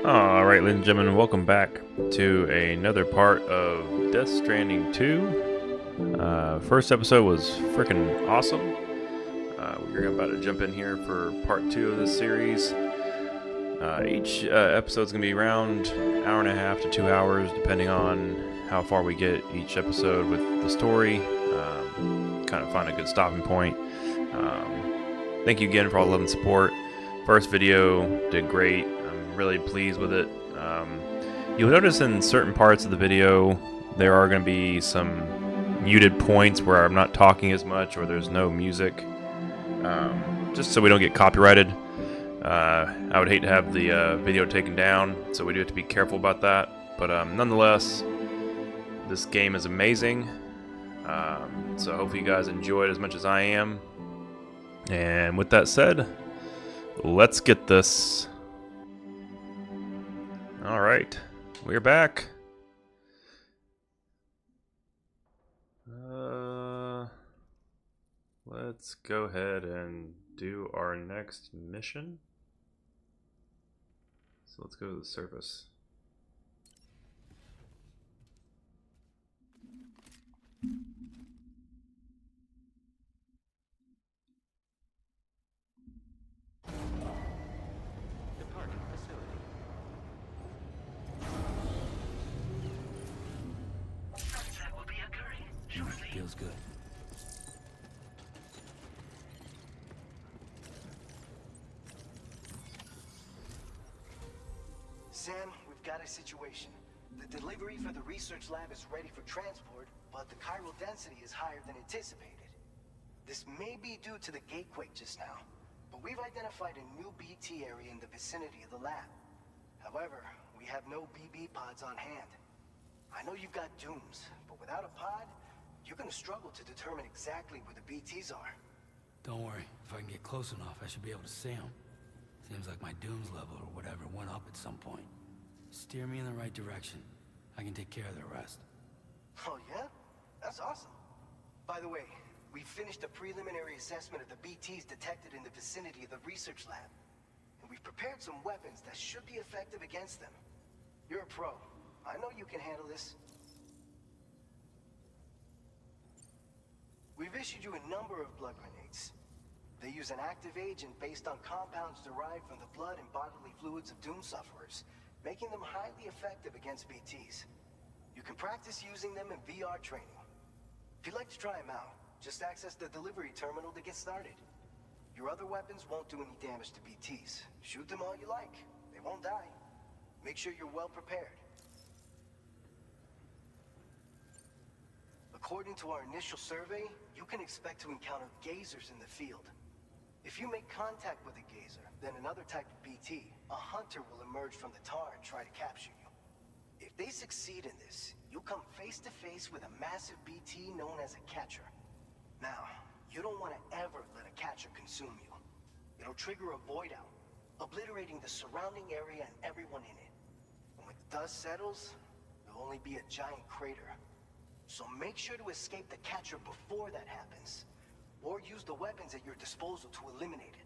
Alright, ladies and gentlemen, welcome back to another part of Death Stranding 2. First episode was freaking awesome. We're about to jump in here for part 2 of this series. Each episode's going to be around an hour and a half to 2 hours, depending on how far we get each episode with the story. Kind of find a good stopping point. Thank you again for all the love and support. First video did great. I'm really pleased with it. You'll notice in certain parts of the video there are going to be some muted points where I'm not talking as much or there's no music, just so we don't get copyrighted. I would hate to have the video taken down, so we do have to be careful about that. But nonetheless, this game is amazing. So hopefully you guys enjoy it as much as I am. And with that said, let's get this. Alright, we're back. Let's go ahead and do our next mission. So let's go to the surface. Departing facility. Sunset will be occurring shortly. Feels good. Sam, we've got a situation. The delivery for the research lab is ready for transport, but the chiral density is higher than anticipated. This may be due to the gatequake just now, but we've identified a new BT area in the vicinity of the lab. However, we have no BB pods on hand. I know you've got dooms, but without a pod, you're gonna struggle to determine exactly where the BTs are. Don't worry. If I can get close enough, I should be able to see them. Seems like my dooms level or whatever went up at some point. Steer me in the right direction. I can take care of the rest. Oh yeah? That's awesome. By the way, we finished a preliminary assessment of the BTs detected in the vicinity of the research lab. And we've prepared some weapons that should be effective against them. You're a pro. I know you can handle this. We've issued you a number of blood grenades. They use an active agent based on compounds derived from the blood and bodily fluids of doom sufferers, making them highly effective against BTs. You can practice using them in VR training. If you'd like to try them out, just access the delivery terminal to get started. Your other weapons won't do any damage to BTs. Shoot them all you like. They won't die. Make sure you're well prepared. According to our initial survey, you can expect to encounter gazers in the field. If you make contact with a gazer, then another type of BT, a hunter will emerge from the tar and try to capture you. If they succeed in this, you'll come face to face with a massive BT known as a catcher. Now, you don't want to ever let a catcher consume you. It'll trigger a void out, obliterating the surrounding area and everyone in it. And when the dust settles, there'll only be a giant crater. So make sure to escape the catcher before that happens, or use the weapons at your disposal to eliminate it.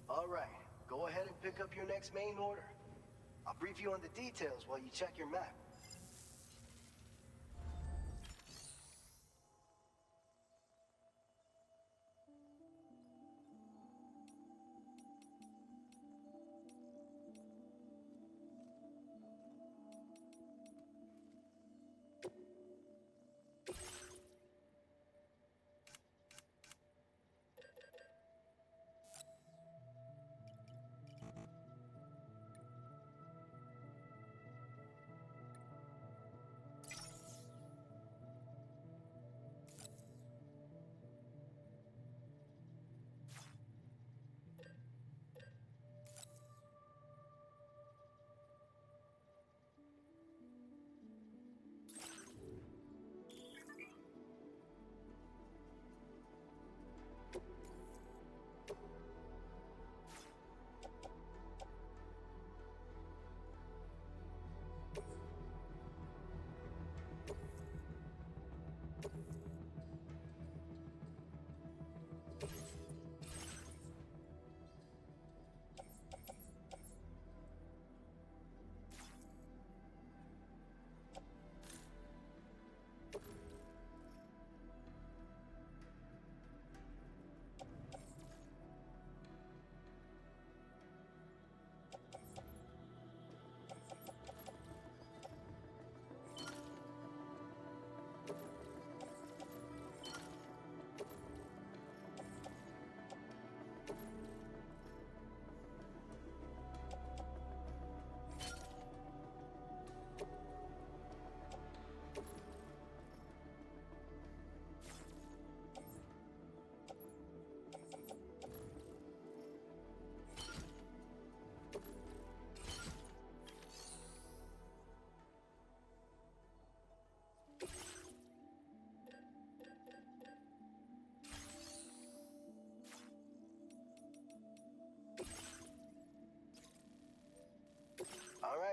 All right, go ahead and pick up your next main order. I'll brief you on the details while you check your map.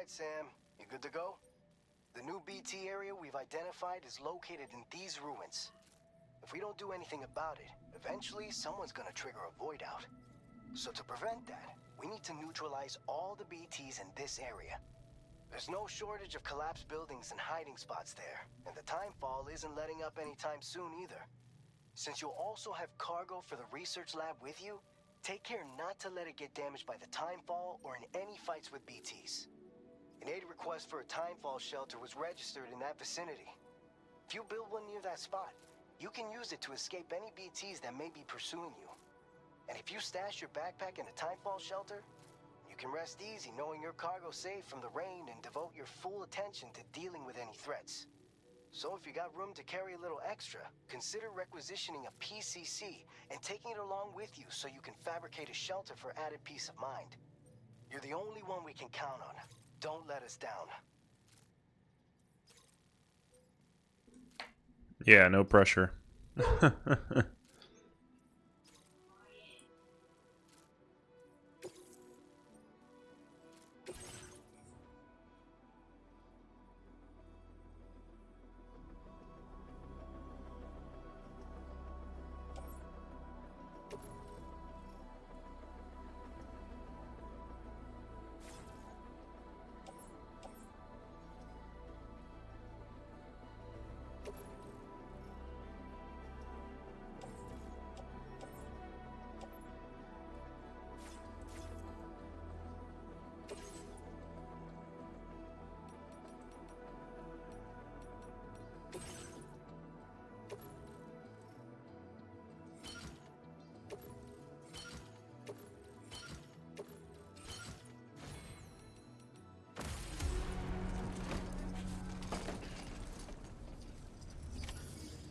right, Sam. You good to go? The new BT area we've identified is located in these ruins. If we don't do anything about it, eventually someone's gonna trigger a void out. So to prevent that, we need to neutralize all the BTs in this area. There's no shortage of collapsed buildings and hiding spots there, and the timefall isn't letting up anytime soon either. Since you'll also have cargo for the research lab with you, take care not to let it get damaged by the timefall or in any fights with BTs. An aid request for a timefall shelter was registered in that vicinity. If you build one near that spot, you can use it to escape any BTs that may be pursuing you. And if you stash your backpack in a timefall shelter, you can rest easy knowing your cargo's safe from the rain and devote your full attention to dealing with any threats. So if you got room to carry a little extra, consider requisitioning a PCC and taking it along with you so you can fabricate a shelter for added peace of mind. You're the only one we can count on. Don't let us down. Yeah, no pressure.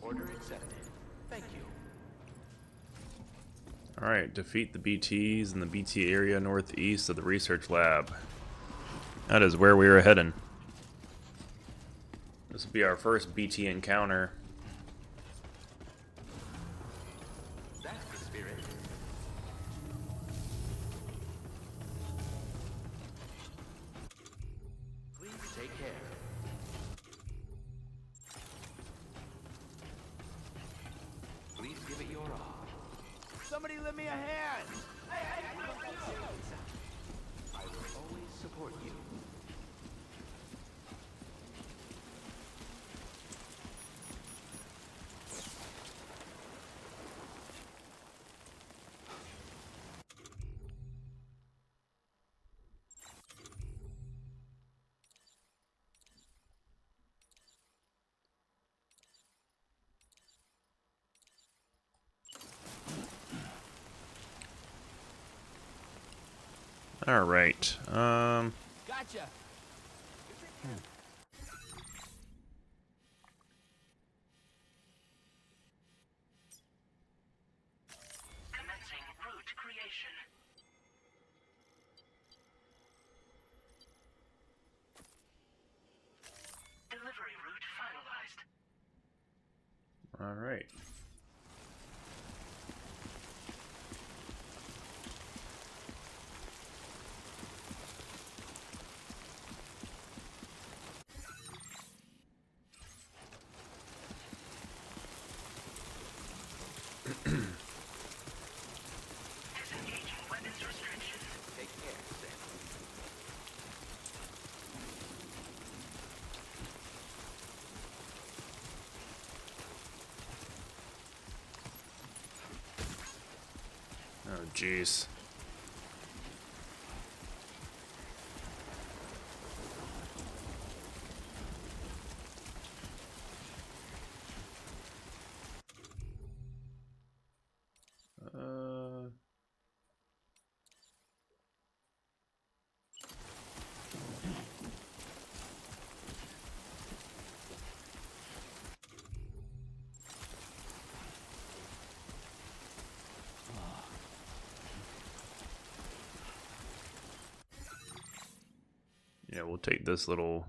Order accepted. Thank you. Alright, defeat the BTs in the BT area northeast of the research lab. That is where we are heading. This will be our first BT encounter. That's the spirit. Please take care. Please give it your all. Somebody lend me a hand! I will always support you. Alright, Gotcha! Commencing route creation. Delivery route finalized. alright. Disengaging weapons restrictions. Take care, Sam. Oh, jeez. Yeah, we'll take this little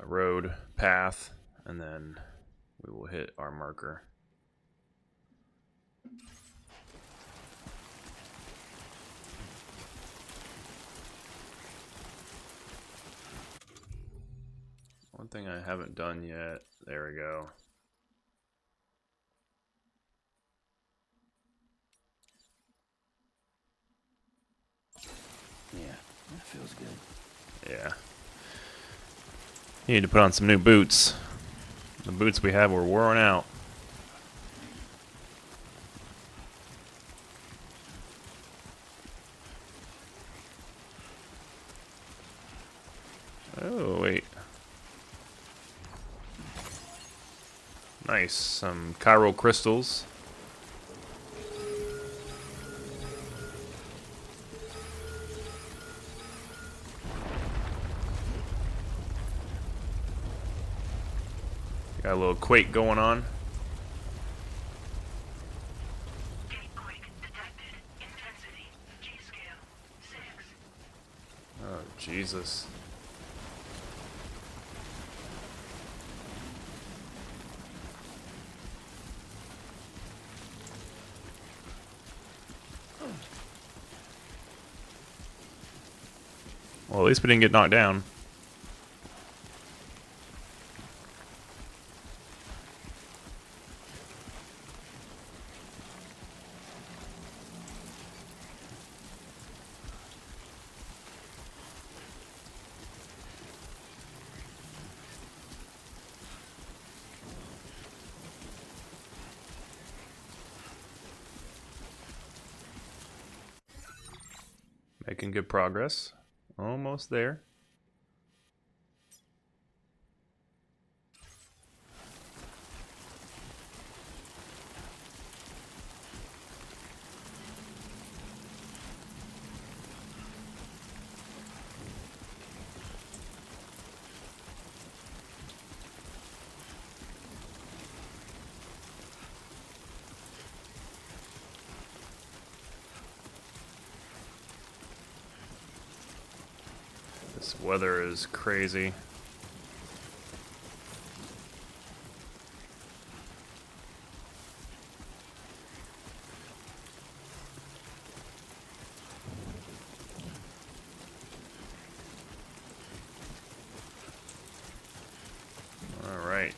road path, and then we will hit our marker. One thing I haven't done yet. There we go. Yeah, that feels good. Yeah. You need to put on some new boots. The boots we have were worn out. Oh, wait. Nice. Some chiral crystals. Got a little quake going on. Gatequake detected. Intensity. G-scale. 6. Oh, Jesus. Well, at least we didn't get knocked down. Making good progress. Almost there. This weather is crazy. All right.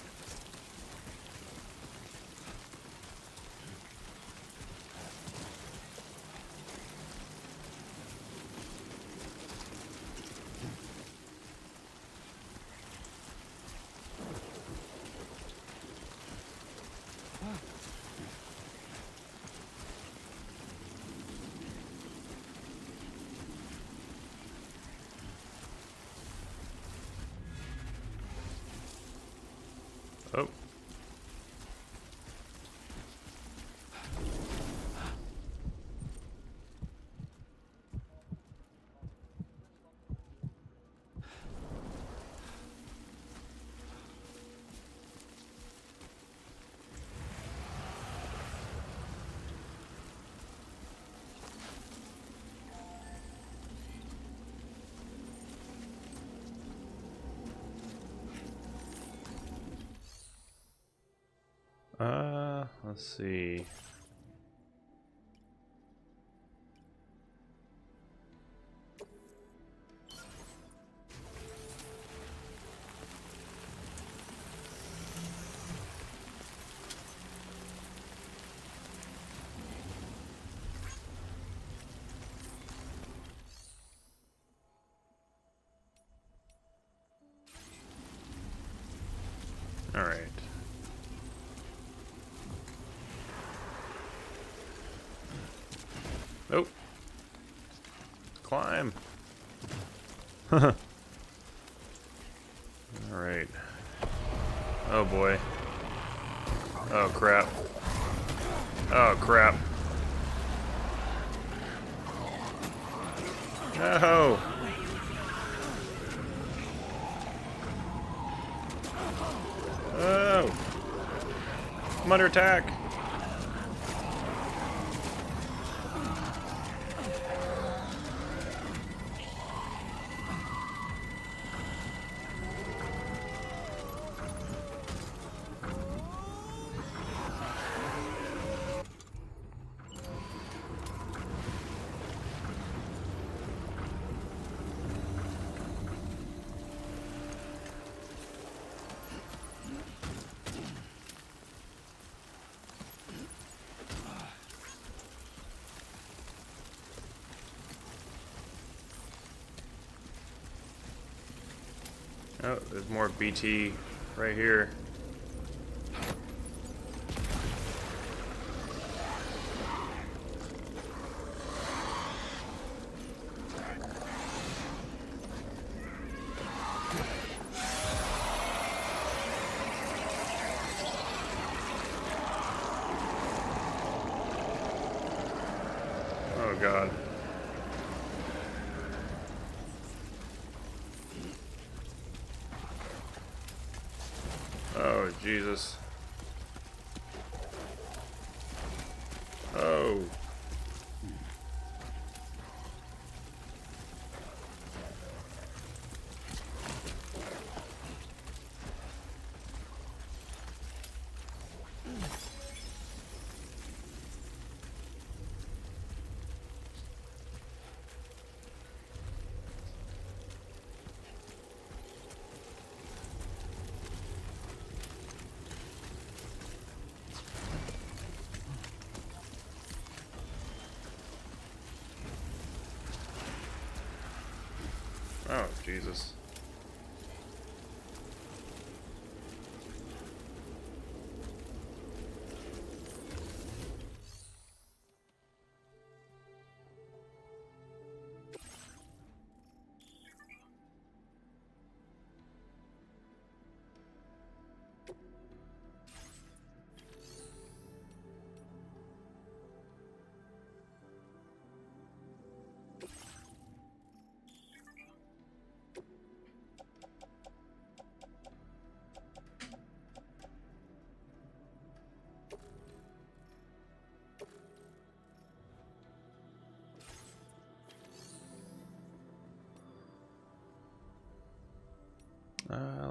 Oh. Let's see. All right. Oh. Climb. All right. Oh boy. Oh crap. Oh crap. No. Oh. I'm under attack. Oh, there's more BT right here. Oh God. Oh Jesus. Oh. Oh Jesus.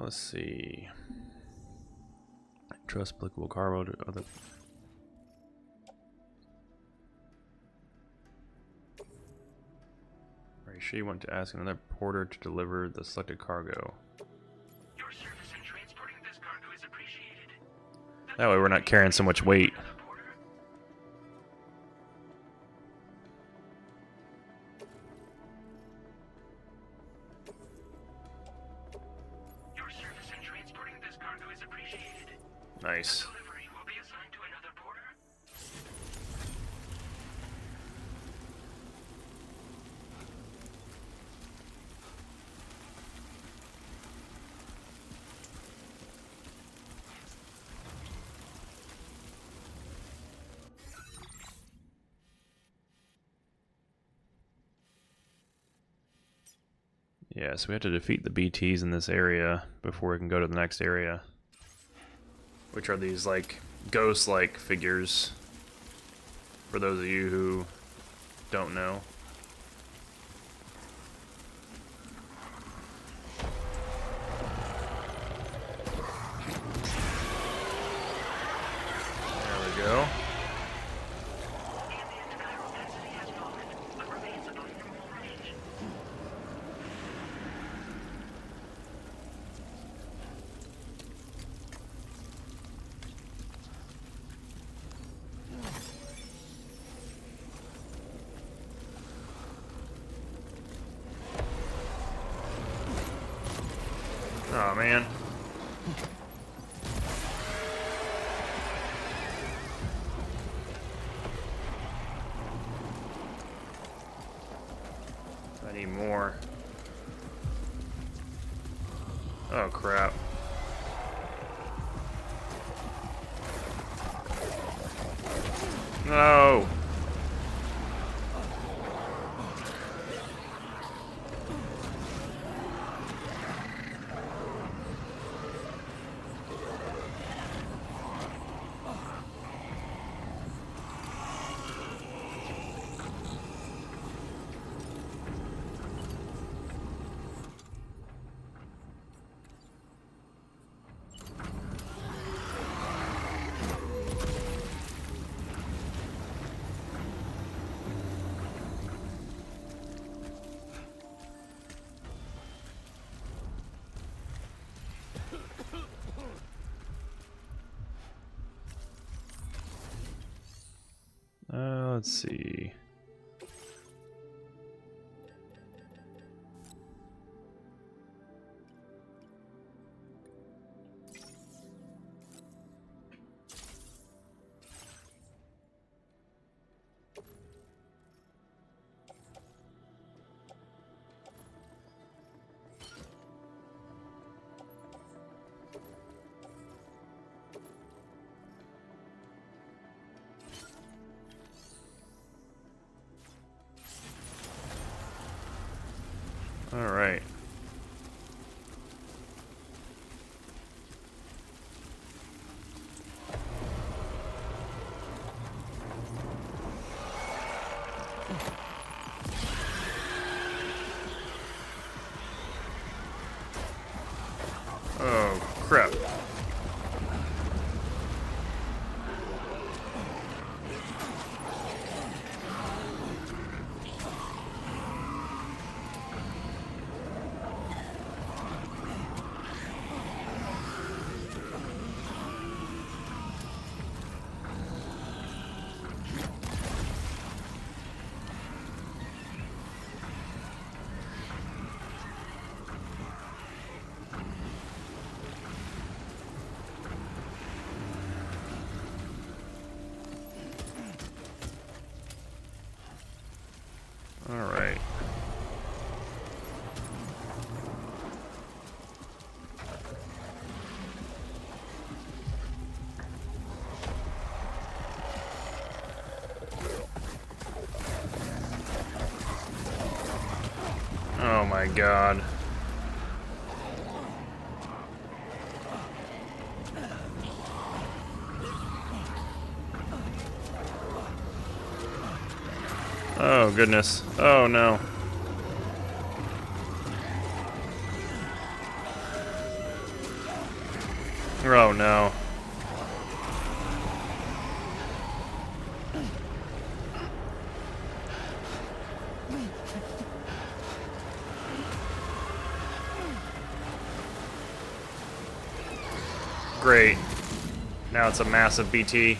Let's see. Trust applicable cargo to other. She went to ask another porter to deliver the selected cargo. Your service in transporting this cargo is appreciated. That way we're not carrying so much weight. Another porter? Your service in transporting this cargo is appreciated. Nice. Delivery will be assigned to another porter. Yeah, so we have to defeat the BTs in this area before we can go to the next area. Which are these, like, ghost-like figures. For those of you who don't know. There we go. Ambient chiral density has fallen, but remains above normal range. Oh man. I need more. Oh crap. No. Let's see. All right. Oh, crap. All right. Oh my god. Oh goodness. Oh no. Oh no. Great. Now it's a massive BT.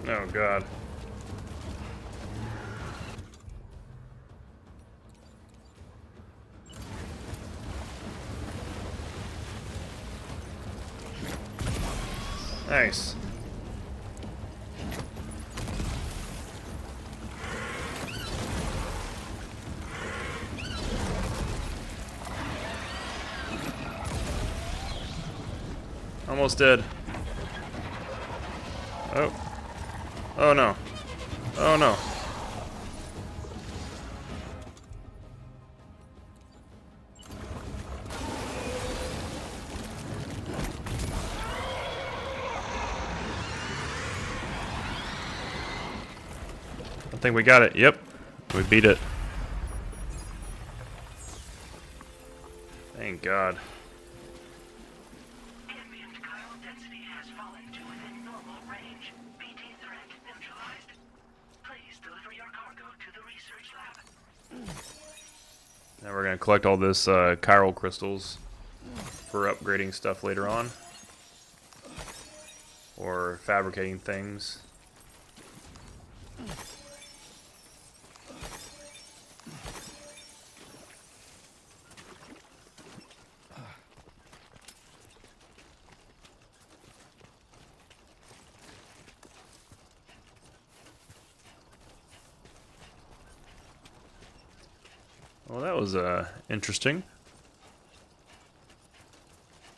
Oh god. Nice. Almost dead. Oh. Oh no. Oh no. I think we got it. Yep. We beat it. Thank God. Ambient chiral density has fallen to within normal range. BT threat neutralized. Please deliver your cargo to the research lab. Now we're gonna collect all this chiral crystals for upgrading stuff later on. Or fabricating things. Well, that was interesting.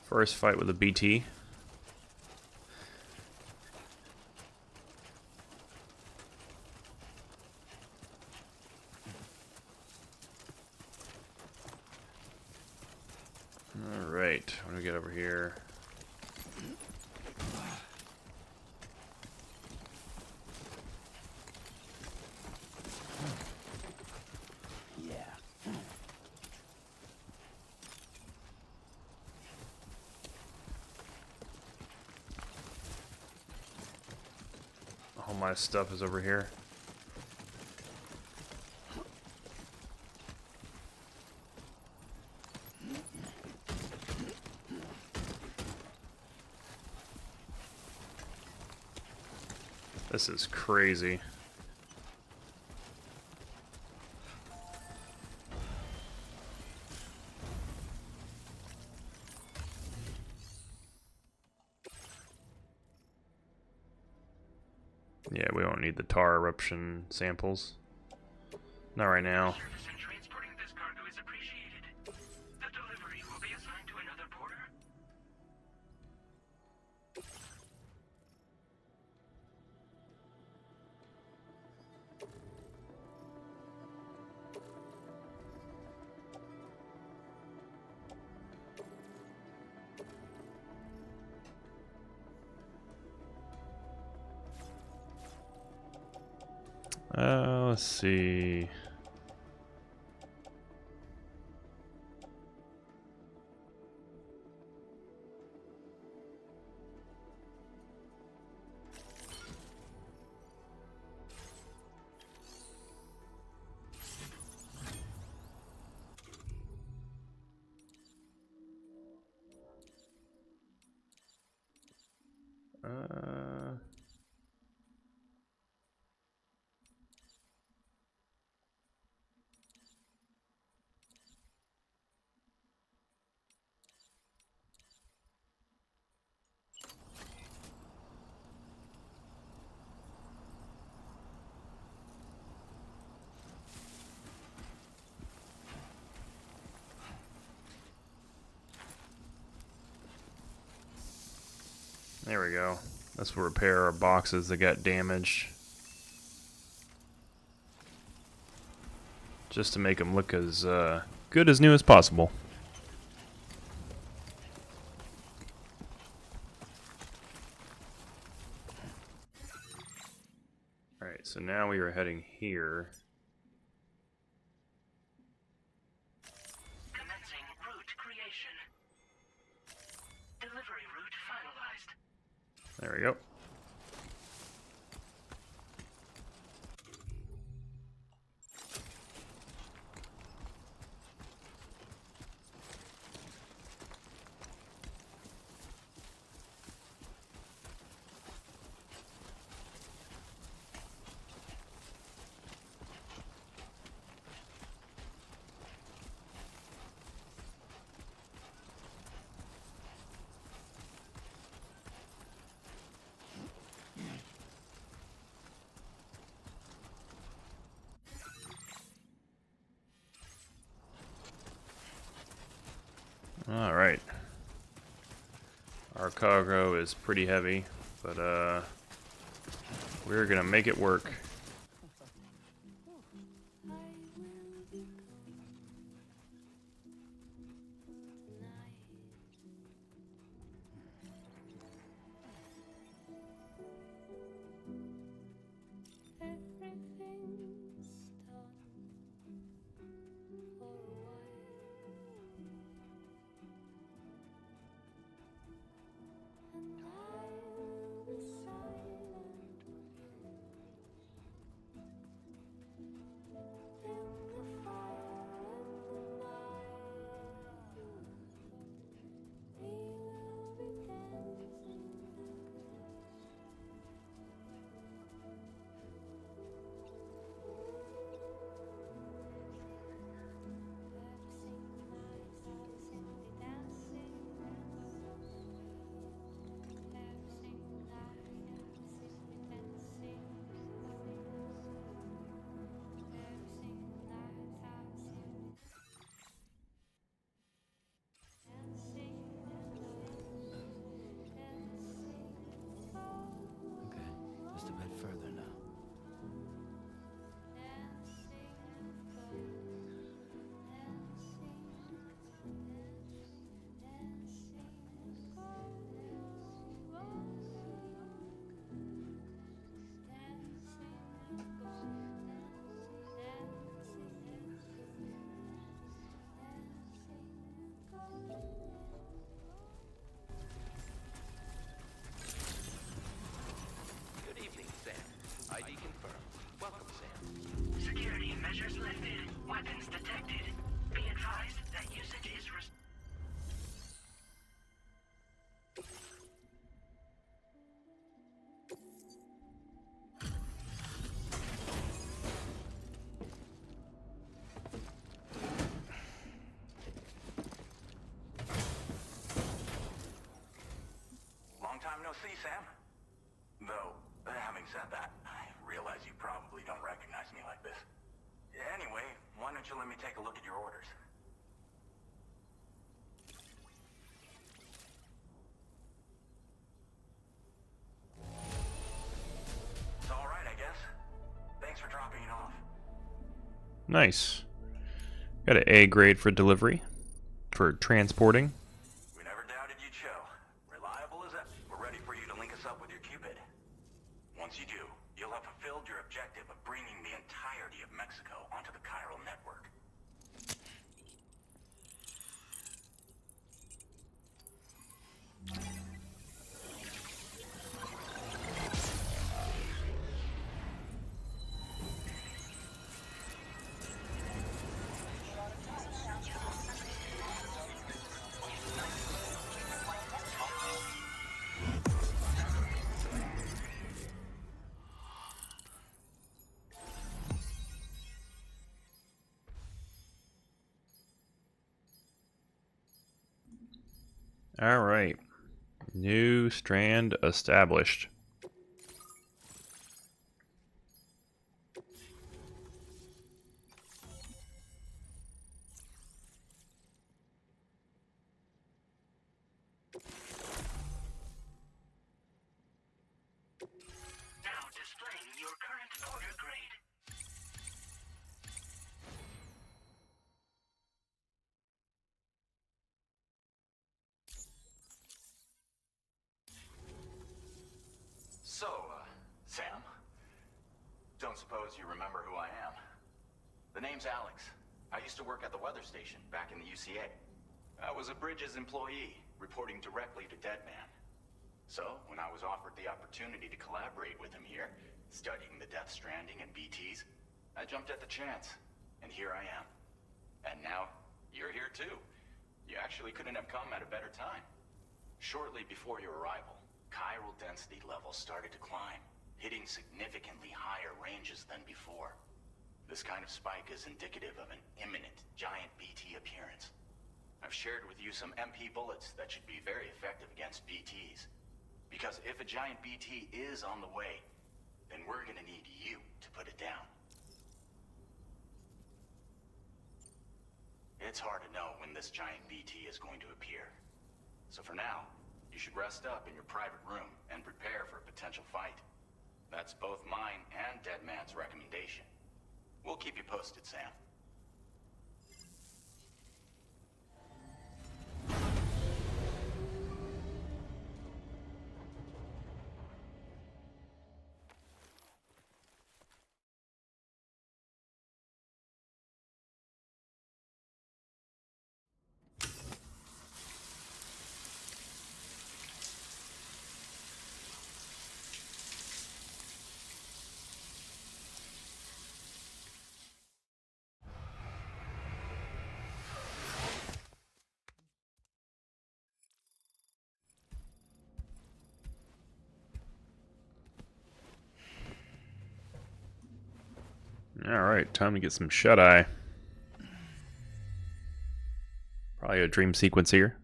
First fight with a BT. All right, when we get over here. All my stuff is over here. This is crazy. Yeah, we won't need the tar eruption samples. Not right now. Service in transporting this cargo is appreciated. The delivery will be assigned to another porter. Let's see. Uh, there we go. Let's repair our boxes that got damaged. Just to make them look as good as new as possible. Alright, so now we are heading here. Commencing route creation. Delivery route finalized. There we go. Alright. Our cargo is pretty heavy, but we're gonna make it work. Okay, just a bit further now. Good evening, Sam. ID confirmed. Welcome, Sam. Security measures lifted. Weapons detected. Be advised that usage is Long time no see, Sam. Though, having said that, don't you let me take a look at your orders? It's all right, I guess. Thanks for dropping it off. Nice. Got an A grade for delivery, for transporting. We never doubted you'd show. Reliable as ever. We're ready for you to link us up with your Cupid. Once you do, you'll have fulfilled your objective of bringing the entirety of Mexico onto the chiral network. All right. New strand established. Now displaying your current order grade. So, Sam, don't suppose you remember who I am? The name's Alex. I used to work at the weather station back in the UCA. I was a Bridges employee, reporting directly to Deadman. So, when I was offered the opportunity to collaborate with him here, studying the Death Stranding and BTs, I jumped at the chance, and here I am. And now, you're here too. You actually couldn't have come at a better time. Shortly before your arrival, chiral density levels started to climb, hitting significantly higher ranges than before. This kind of spike is indicative of an imminent giant BT appearance. I've shared with you some MP bullets that should be very effective against BTs. Because if a giant BT is on the way, then we're gonna need you to put it down. It's hard to know when this giant BT is going to appear. So for now, you should rest up in your private room and prepare for a potential fight. That's both mine and Deadman's recommendation. We'll keep you posted, Sam. All right, time to get some shut-eye. Probably a dream sequence here.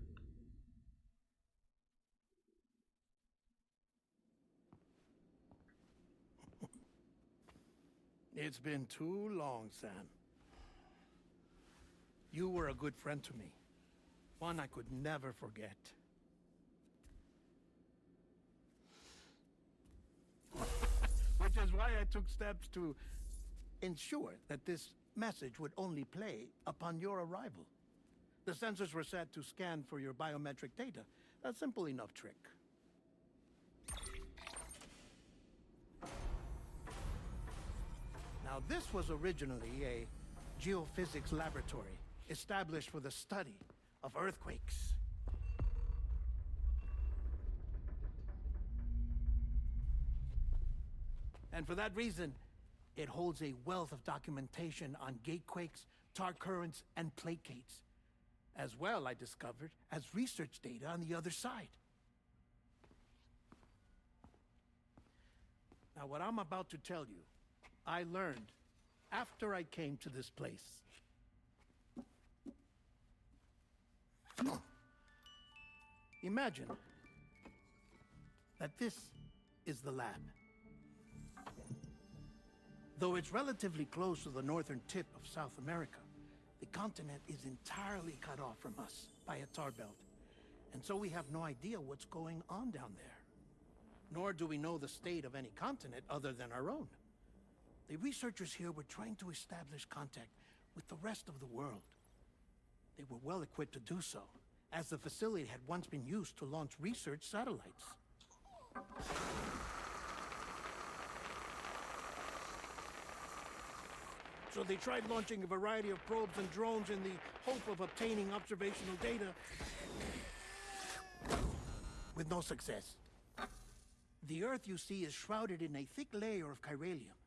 It's been too long, Sam. You were a good friend to me. One I could never forget. Which is why I took steps to ensure that this message would only play upon your arrival. The sensors were set to scan for your biometric data. A simple enough trick. Now, this was originally a geophysics laboratory established for the study of earthquakes. And for that reason, it holds a wealth of documentation on gatequakes, tar currents, and placates. As well, I discovered, as research data on the other side. Now, what I'm about to tell you, I learned after I came to this place. Imagine that this is the lab. Though it's relatively close to the northern tip of South America, The continent is entirely cut off from us by a tar belt, and so we have no idea what's going on down there. Nor do we know the state of any continent other than our own. The researchers here were trying to establish contact with the rest of the world. They were well equipped to do so, as the facility had once been used to launch research satellites. So they tried launching a variety of probes and drones in the hope of obtaining observational data, with no success. The Earth, you see, is shrouded in a thick layer of chiralium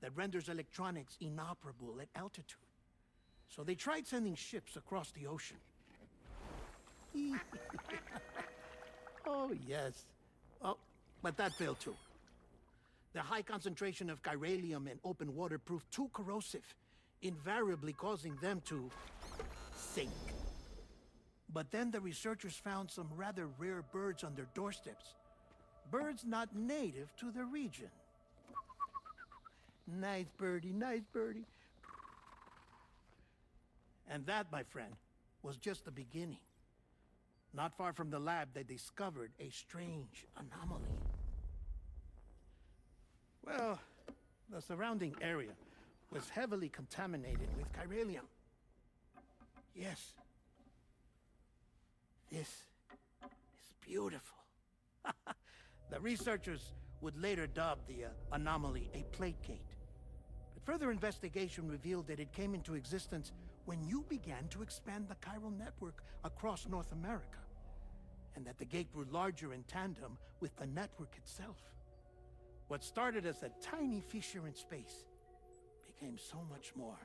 that renders electronics inoperable at altitude. So they tried sending ships across the ocean. Oh, yes. Oh, but that failed too. The high concentration of chiralium in open water proved too corrosive, invariably causing them to sink. But then the researchers found some rather rare birds on their doorsteps. Birds not native to the region. Nice birdie, nice birdie. And that, my friend, was just the beginning. Not far from the lab, they discovered a strange anomaly. Well, the surrounding area was heavily contaminated with chiralium. Yes. This is beautiful. The researchers would later dub the anomaly a plate gate. But further investigation revealed that it came into existence when you began to expand the chiral network across North America, and that the gate grew larger in tandem with the network itself. What started as a tiny fissure in space became so much more.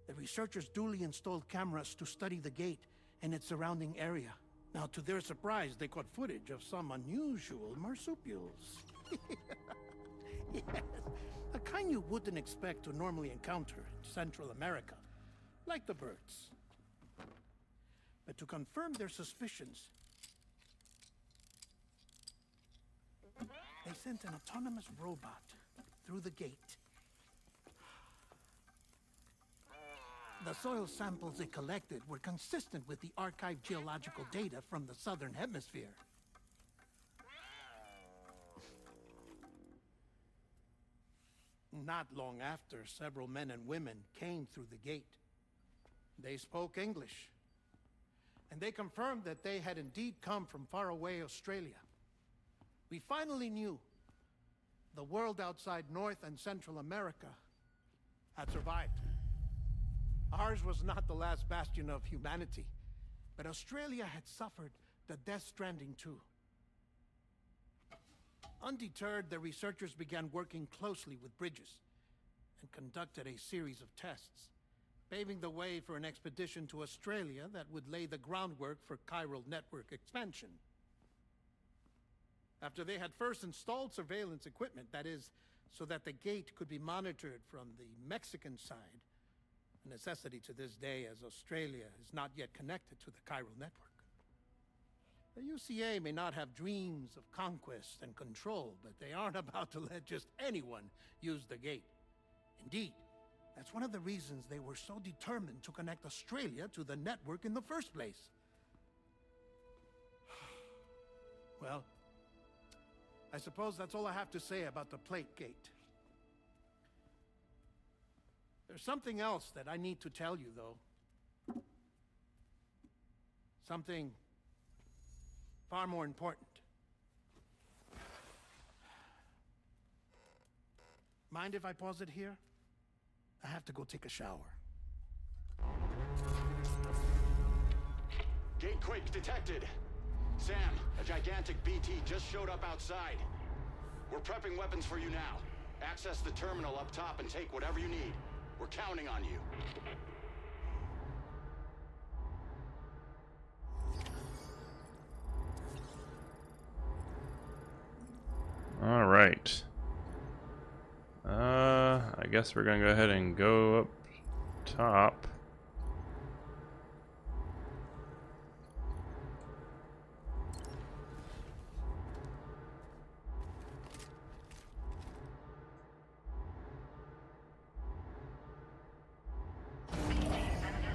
The researchers duly installed cameras to study the gate and its surrounding area. Now, to their surprise, they caught footage of some unusual marsupials. Yes, a kind you wouldn't expect to normally encounter in Central America, like the birds. But to confirm their suspicions, they sent an autonomous robot through the gate. The soil samples it collected were consistent with the archived geological data from the southern hemisphere. Not long after, several men and women came through the gate. They spoke English, and they confirmed that they had indeed come from faraway Australia. We finally knew the world outside North and Central America had survived. Ours was not the last bastion of humanity, but Australia had suffered the death stranding too. Undeterred, the researchers began working closely with Bridges and conducted a series of tests, paving the way for an expedition to Australia that would lay the groundwork for chiral network expansion. After they had first installed surveillance equipment, that is, so that the gate could be monitored from the Mexican side, a necessity to this day as Australia is not yet connected to the chiral network. The UCA may not have dreams of conquest and control, but they aren't about to let just anyone use the gate. Indeed, that's one of the reasons they were so determined to connect Australia to the network in the first place. Well, I suppose that's all I have to say about the plate gate. There's something else that I need to tell you, though. Something far more important. Mind if I pause it here? I have to go take a shower. Gate quake detected. Sam, a gigantic BT just showed up outside. We're prepping weapons for you now. Access the terminal up top and take whatever you need. We're counting on you. All right. I guess we're gonna go ahead and go up top. BT Manager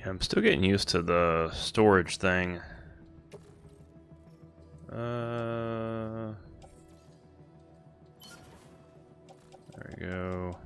Yeah, I'm still getting used to the storage thing. There we go.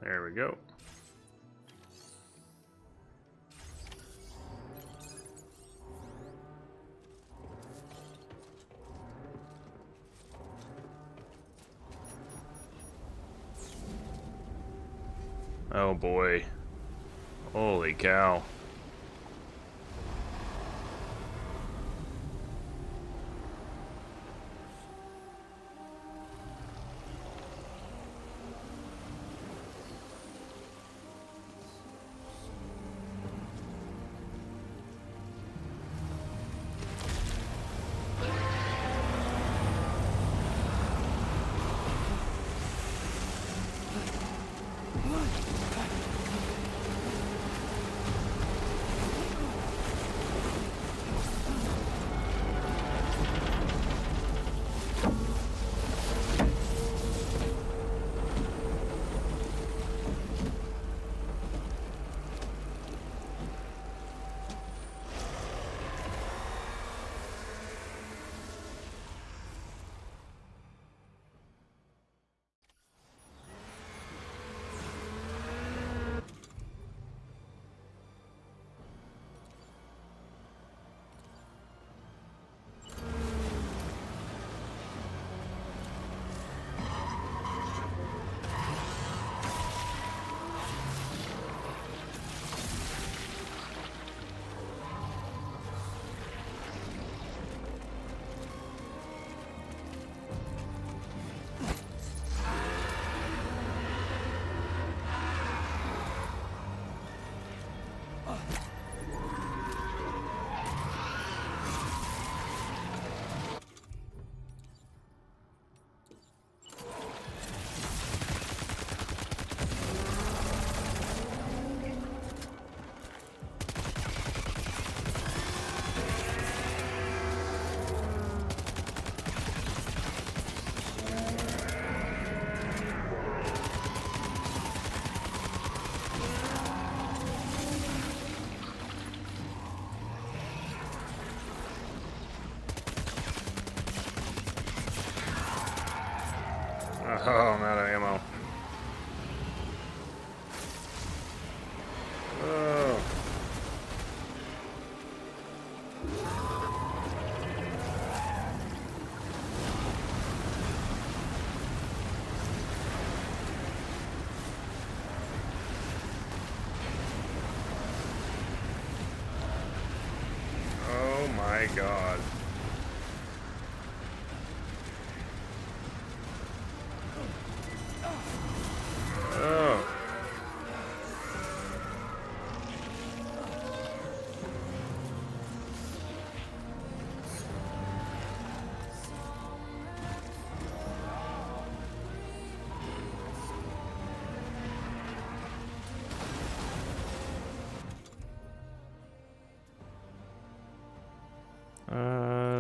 There we go. Oh boy. Holy cow. Oh, I'm out of ammo. Oh. Oh my God. Oh.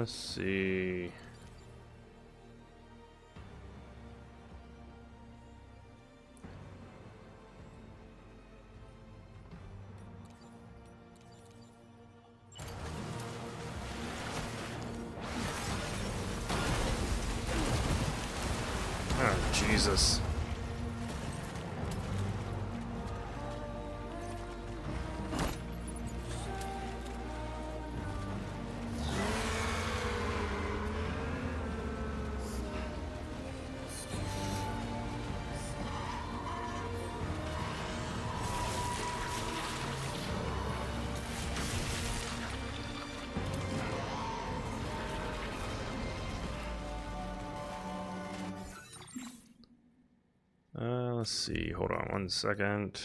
Let's see. Oh, Jesus. Let's see. Hold on 1 second.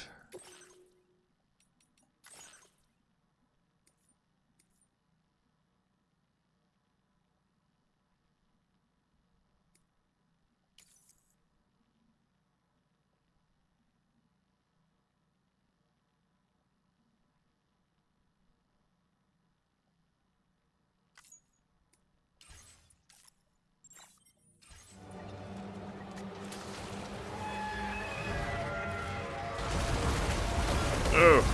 Oh.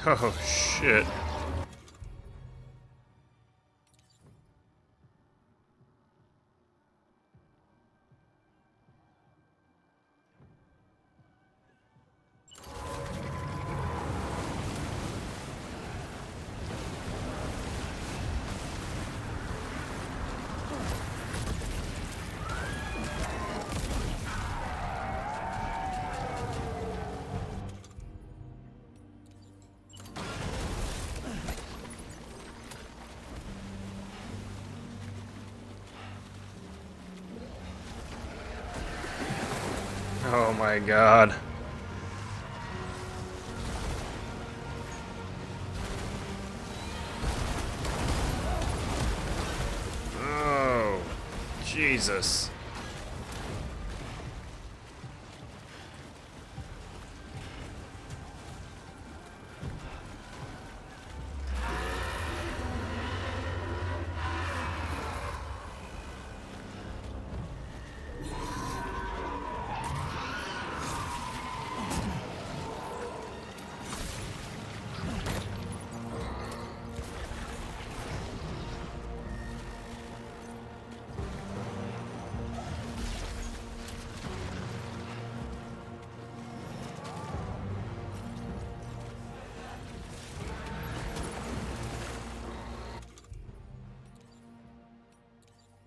Oh shit. Oh my god. Oh, Jesus.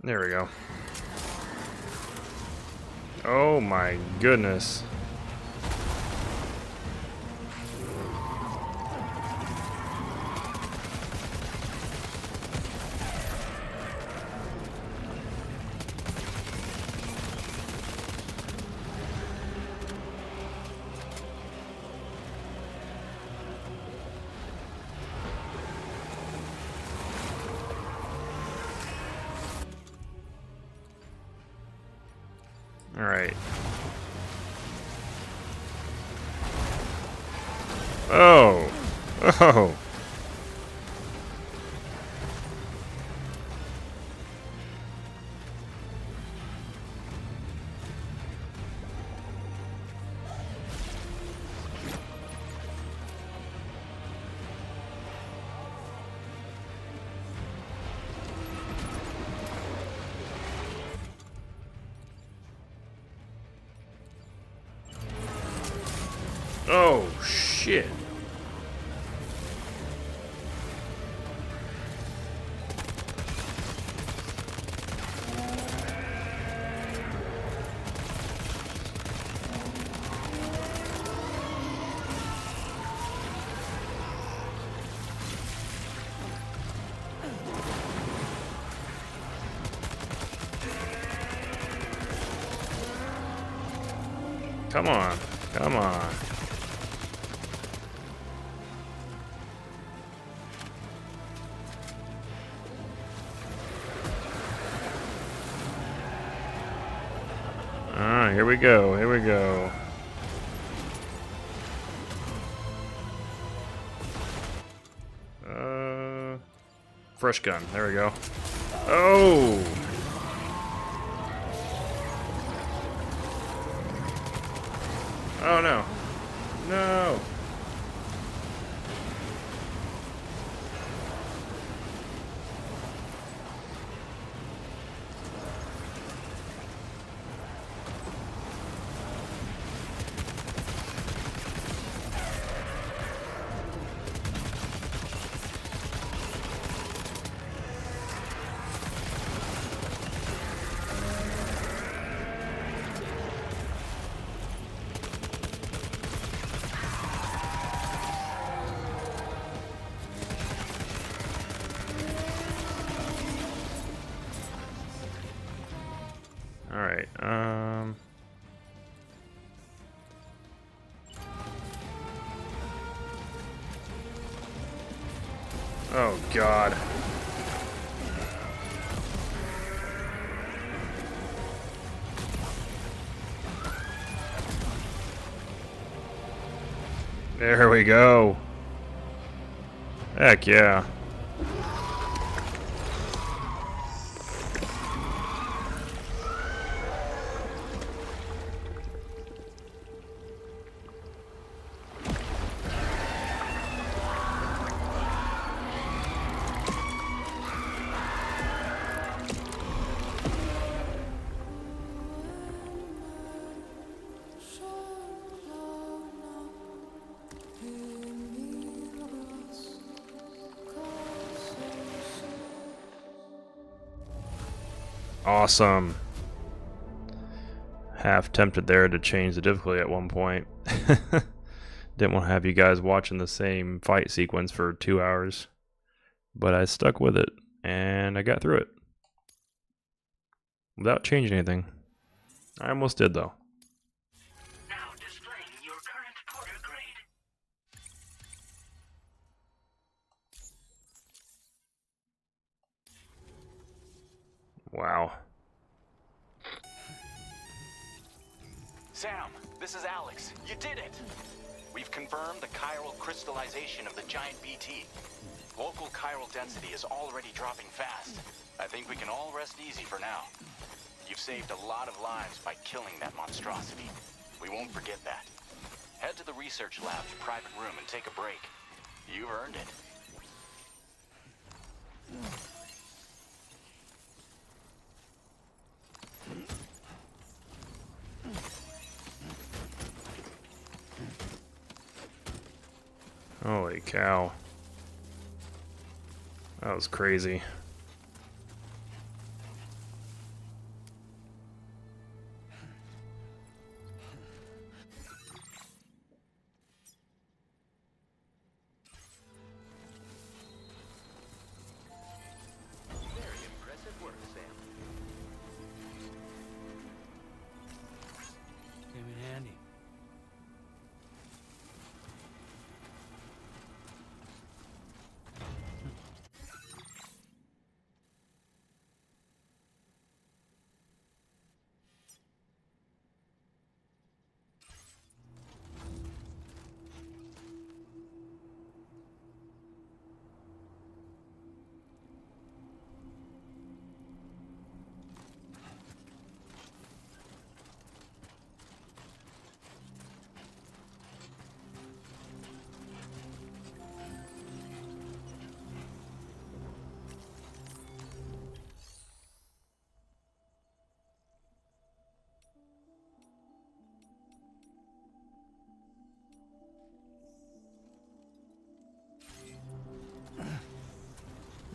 There we go. Oh my goodness. All right. Oh. Oh. Oh shit. Come on. Come on. Alright, here we go. Here we go. Fresh gun. There we go. Oh! Oh no. No! Alright, oh god. There we go. Heck yeah. Awesome. Half tempted there to change the difficulty at one point. Didn't want to have you guys watching the same fight sequence for 2 hours. But I stuck with it, and I got through it. Without changing anything. I almost did, though. Now displaying your current porter grade. Wow. Sam, this is Alex. You did it! We've confirmed the chiral crystallization of the giant BT. Local chiral density is already dropping fast. I think we can all rest easy for now. You've saved a lot of lives by killing that monstrosity. We won't forget that. Head to the research lab's private room and take a break. You've earned it. Holy cow. That was crazy. Very impressive work, Sam. Came in handy.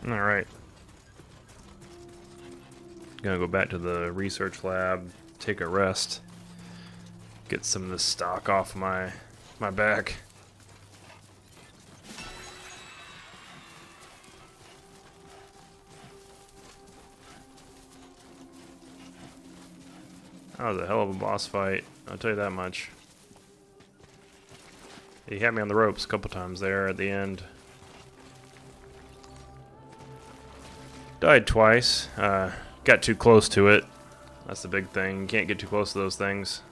Alright. Gonna go back to the research lab, take a rest, get some of this stock off my back. That was a hell of a boss fight, I'll tell you that much. He had me on the ropes a couple times there at the end. Died twice. Got too close to it. That's the big thing. You can't get too close to those things.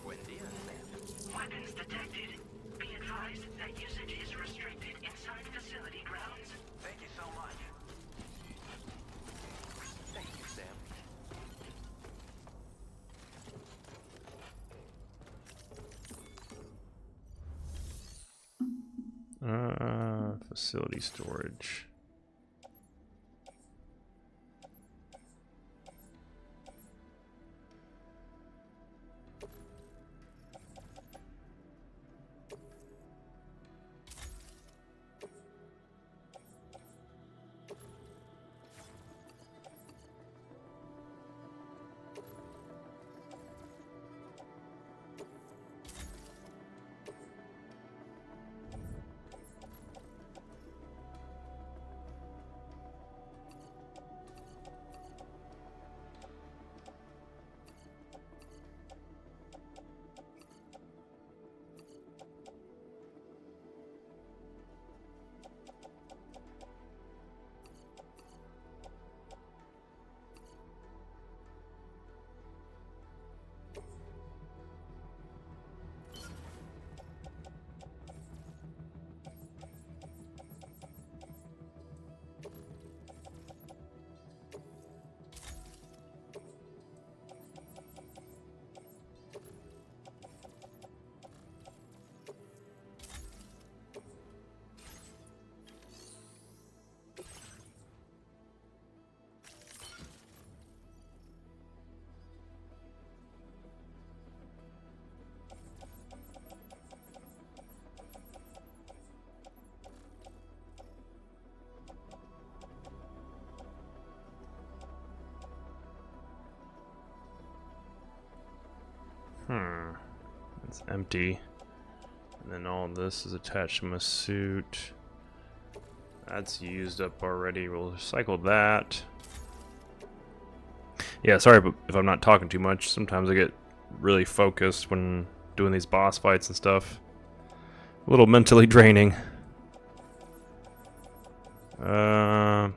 Buen dia, Sam. Weapons detected. Be advised that usage is restricted inside facility grounds. Thank you so much. Thank you, Sam. Facility storage. It's empty. And then all this is attached to my suit. That's used up already. We'll recycle that. Yeah, sorry if I'm not talking too much. Sometimes I get really focused when doing these boss fights and stuff. A little mentally draining. I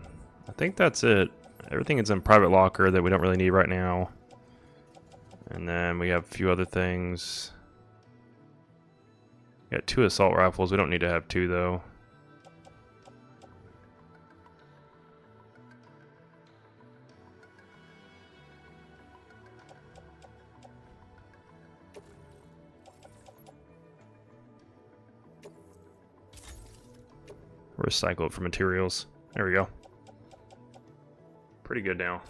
think that's it. Everything is in private locker that we don't really need right now. And then we have a few other things. Got 2 assault rifles. We don't need to have 2 though. Recycle it for materials. There we go. Pretty good now.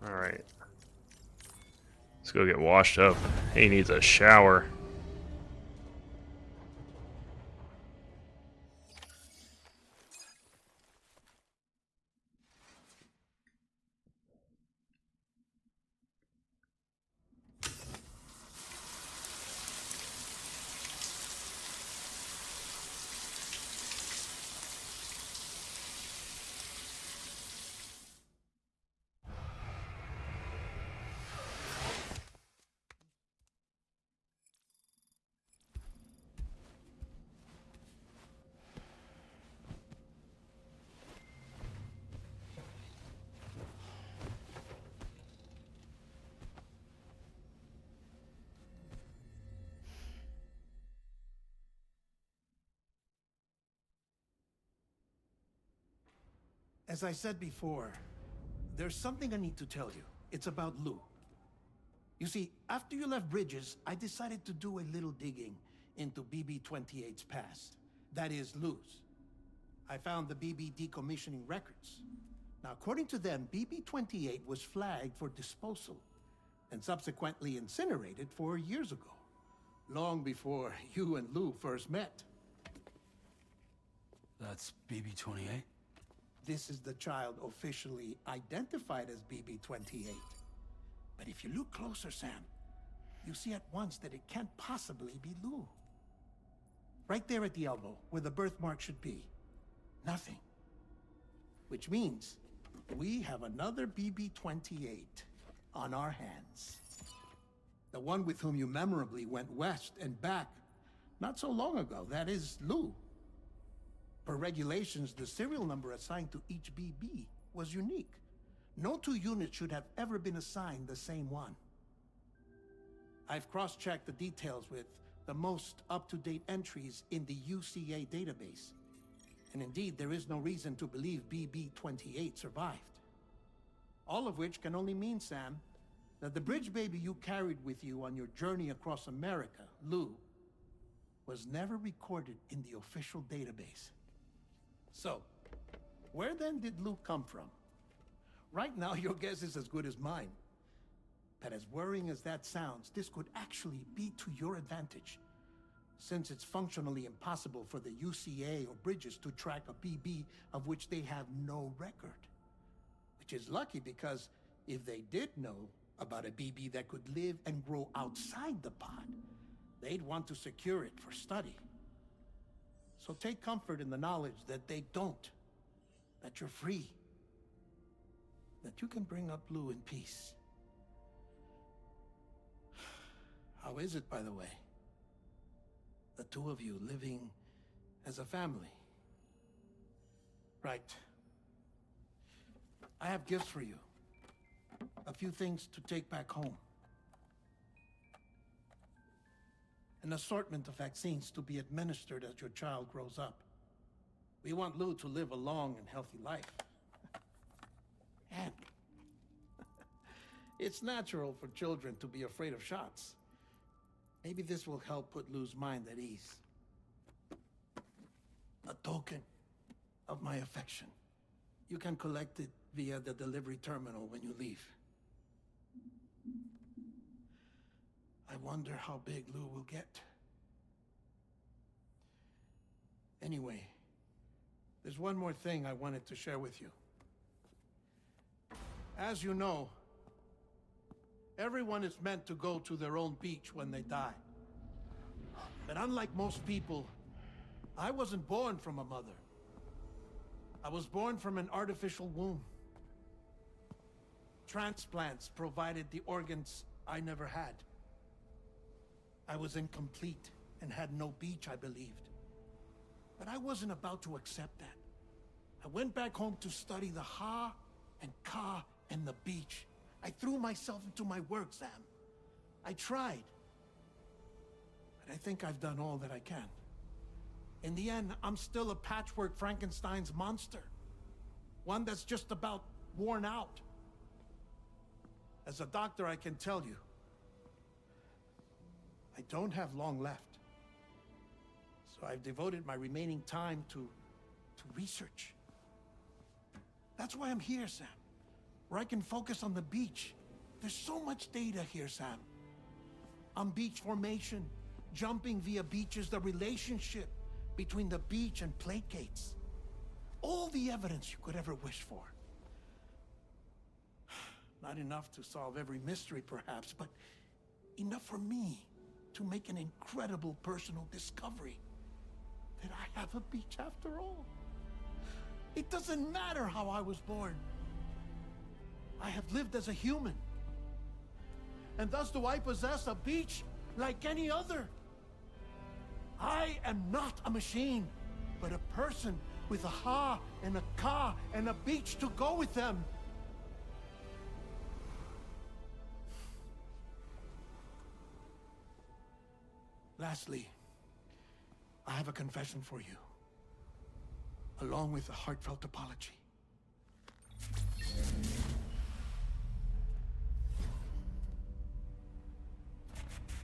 Alright. Let's go get washed up. He needs a shower. As I said before, there's something I need to tell you. It's about Lou. You see, after you left Bridges, I decided to do a little digging into BB-28's past. That is, Lou's. I found the BB decommissioning records. Now, according to them, BB-28 was flagged for disposal and subsequently incinerated 4 years ago, long before you and Lou first met. That's BB-28? This is the child officially identified as BB-28. But if you look closer, Sam, you see at once that it can't possibly be Lou. Right there at the elbow, where the birthmark should be. Nothing. Which means we have another BB-28 on our hands. The one with whom you memorably went west and back not so long ago. That is Lou. Per regulations, the serial number assigned to each BB was unique. No 2 units should have ever been assigned the same one. I've cross-checked the details with the most up-to-date entries in the UCA database. And indeed, there is no reason to believe BB-28 survived. All of which can only mean, Sam, that the bridge baby you carried with you on your journey across America, Lou, was never recorded in the official database. So, where then did Lou come from? Right now, your guess is as good as mine. But as worrying as that sounds, this could actually be to your advantage, since it's functionally impossible for the UCA or Bridges to track a BB of which they have no record. Which is lucky, because if they did know about a BB that could live and grow outside the pod, they'd want to secure it for study. So take comfort in the knowledge that they don't, that you're free, that you can bring up Lou in peace. How is it, by the way? The 2 of you living as a family. Right. I have gifts for you. A few things to take back home. An assortment of vaccines to be administered as your child grows up. We want Lou to live a long and healthy life. And it's natural for children to be afraid of shots. Maybe this will help put Lou's mind at ease. A token of my affection. You can collect it via the delivery terminal when you leave. I wonder how big Lou will get. Anyway, There's one more thing I wanted to share with you. As you know, everyone is meant to go to their own beach when they die. But unlike most people, I wasn't born from a mother. I was born from an artificial womb. Transplants provided the organs I never had. I was incomplete and had no beach, I believed. But I wasn't about to accept that. I went back home to study the Ha and Ka and the beach. I threw myself into my work, Sam. I tried. But I think I've done all that I can. In the end, I'm still a patchwork Frankenstein's monster. One that's just about worn out. As a doctor, I can tell you, I don't have long left. So I've devoted my remaining time to research. That's why I'm here, Sam. Where I can focus on the beach. There's so much data here, Sam. On beach formation, jumping via beaches, the relationship between the beach and placates. All the evidence you could ever wish for. Not enough to solve every mystery, perhaps, but enough for me to make an incredible personal discovery. That I have a beach after all. It doesn't matter how I was born. I have lived as a human. And thus do I possess a beach like any other. I am not a machine, but a person with a Ha and a Ka and a beach to go with them. Lastly, I have a confession for you, along with a heartfelt apology.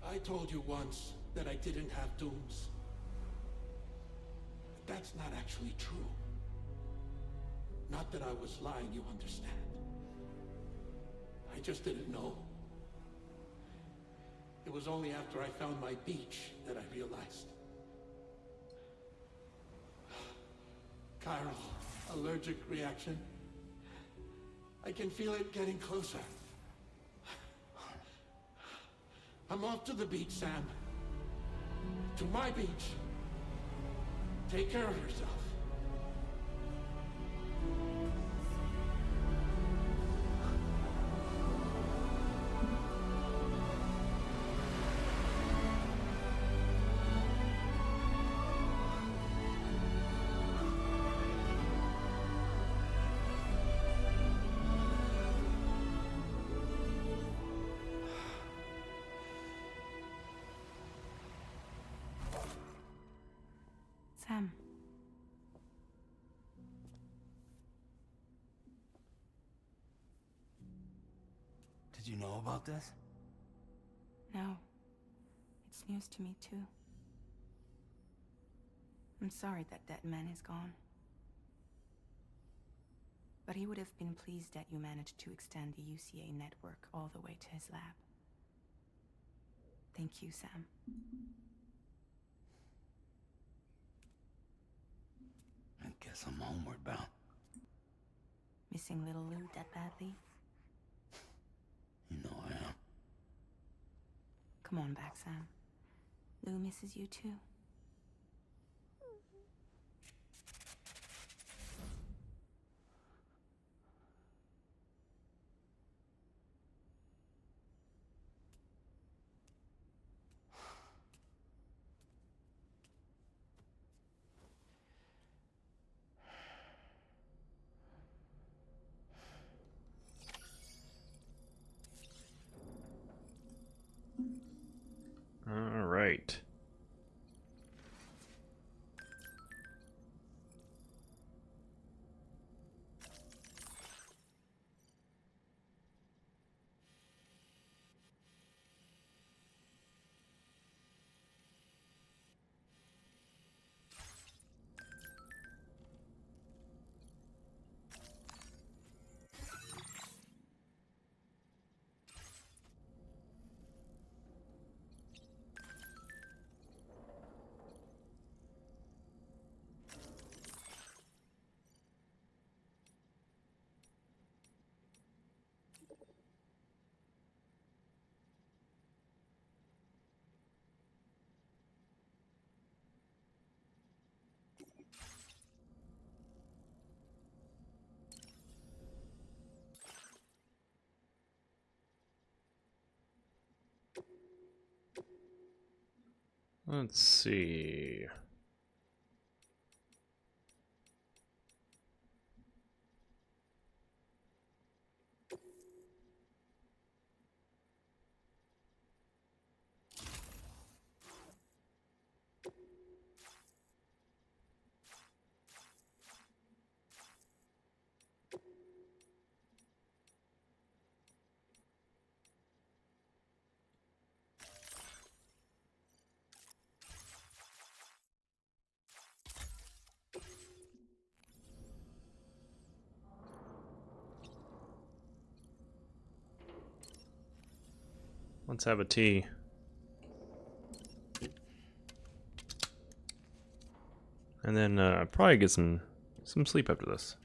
I told you once that I didn't have dooms. But that's not actually true. Not that I was lying, you understand. I just didn't know. It was only after I found my beach that I realized. Chiral, allergic reaction. I can feel it getting closer. I'm off to the beach, Sam. To my beach. Take care of yourself. Sam. Did you know about this? No. It's news to me, too. I'm sorry that man is gone. But he would have been pleased that you managed to extend the UCA network all the way to his lab. Thank you, Sam. I guess I'm homeward bound. Missing little Lou that badly? You know I am. Come on back, Sam. Lou misses you too. All right. Let's see. Let's have a tea. And then probably get some sleep after this.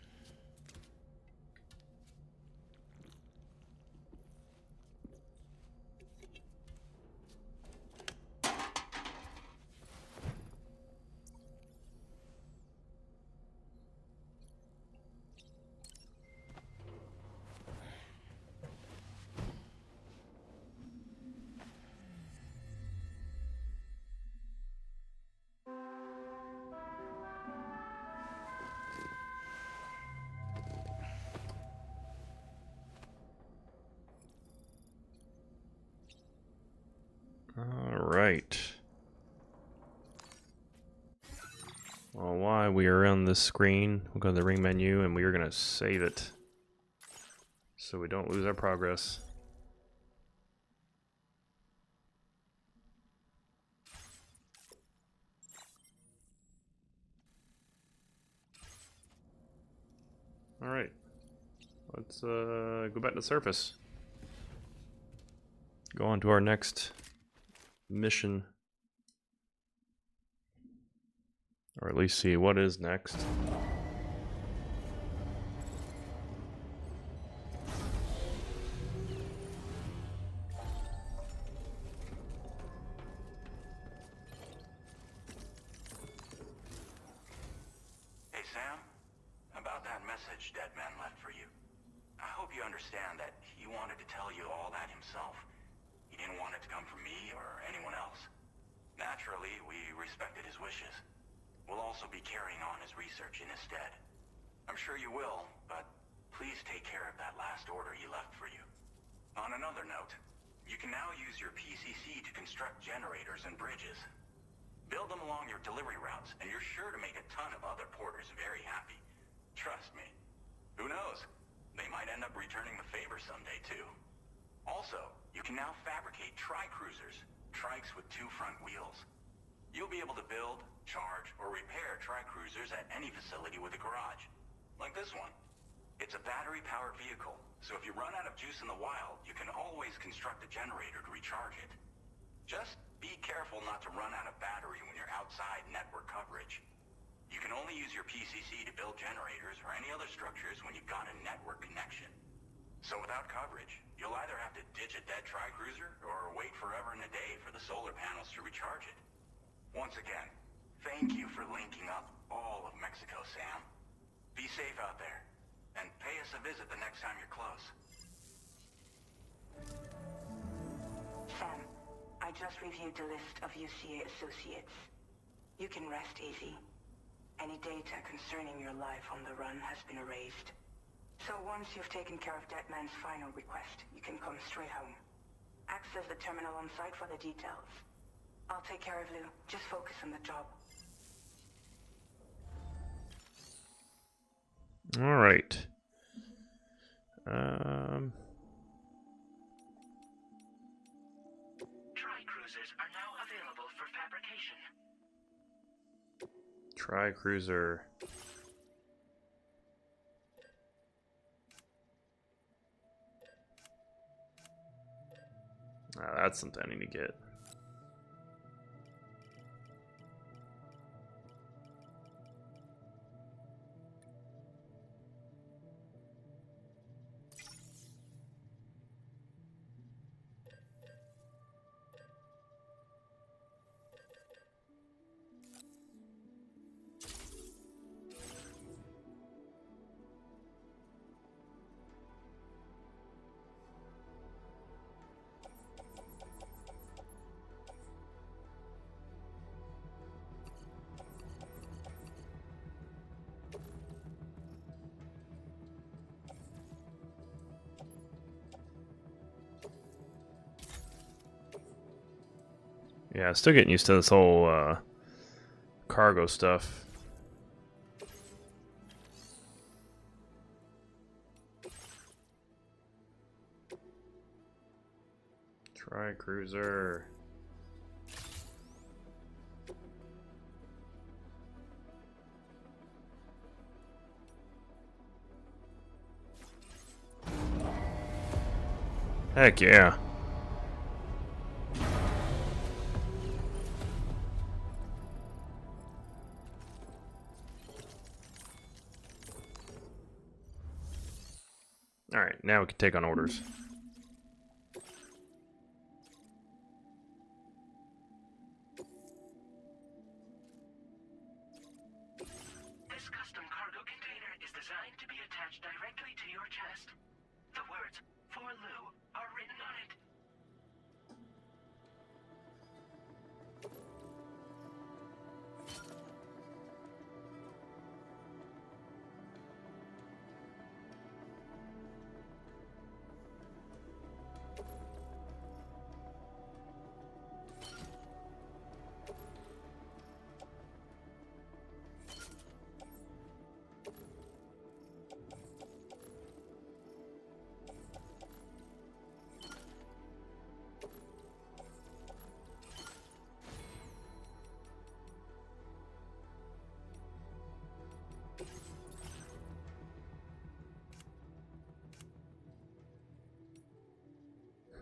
Alright. Well, while we are on this screen, we'll go to the ring menu and we are going to save it so we don't lose our progress. Alright. Let's go back to the surface. Go on to our next mission. Or at least see what is next. Hey, Sam. About that message Deadman left for you. I hope you understand that he wanted to tell you all that himself. He didn't want it to come from me or anyone else. Naturally, we respected his wishes. We'll also be carrying on his research in his stead. I'm sure you will, but please take care of that last order he left for you. On another note, you can now use your PCC to construct generators and bridges. Build them along your delivery routes, and you're sure to make a ton of other porters very happy. Trust me. Who knows? They might end up returning the favor someday, too. Also, you can now fabricate tri-cruisers, trikes with 2 front wheels. You'll be able to build, charge, or repair tri-cruisers at any facility with a garage. Like this one. It's a battery-powered vehicle, so if you run out of juice in the wild, you can always construct a generator to recharge it. Just be careful not to run out of battery when you're outside network coverage. You can only use your PCC to build generators or any other structures when you've got a network connection. So without coverage, you'll either have to ditch a dead tri-cruiser or wait forever and a day for the solar panels to recharge it. Once again, thank you for linking up all of Mexico, Sam. Be safe out there, and pay us a visit the next time you're close. Sam, I just reviewed the list of UCA associates. You can rest easy. Any data concerning your life on the run has been erased. So once you've taken care of Deadman's final request, you can come straight home. Access the terminal on site for the details. I'll take care of Lou. Just focus on the job. All right. Tri-cruisers are now available for fabrication. Tri-cruiser. That's something I need to get. Yeah, still getting used to this whole cargo stuff. Try cruiser. Heck yeah. Alright, now we can take on orders. This custom cargo container is designed to be attached directly to your chest. The words, "For Lou," are written on it.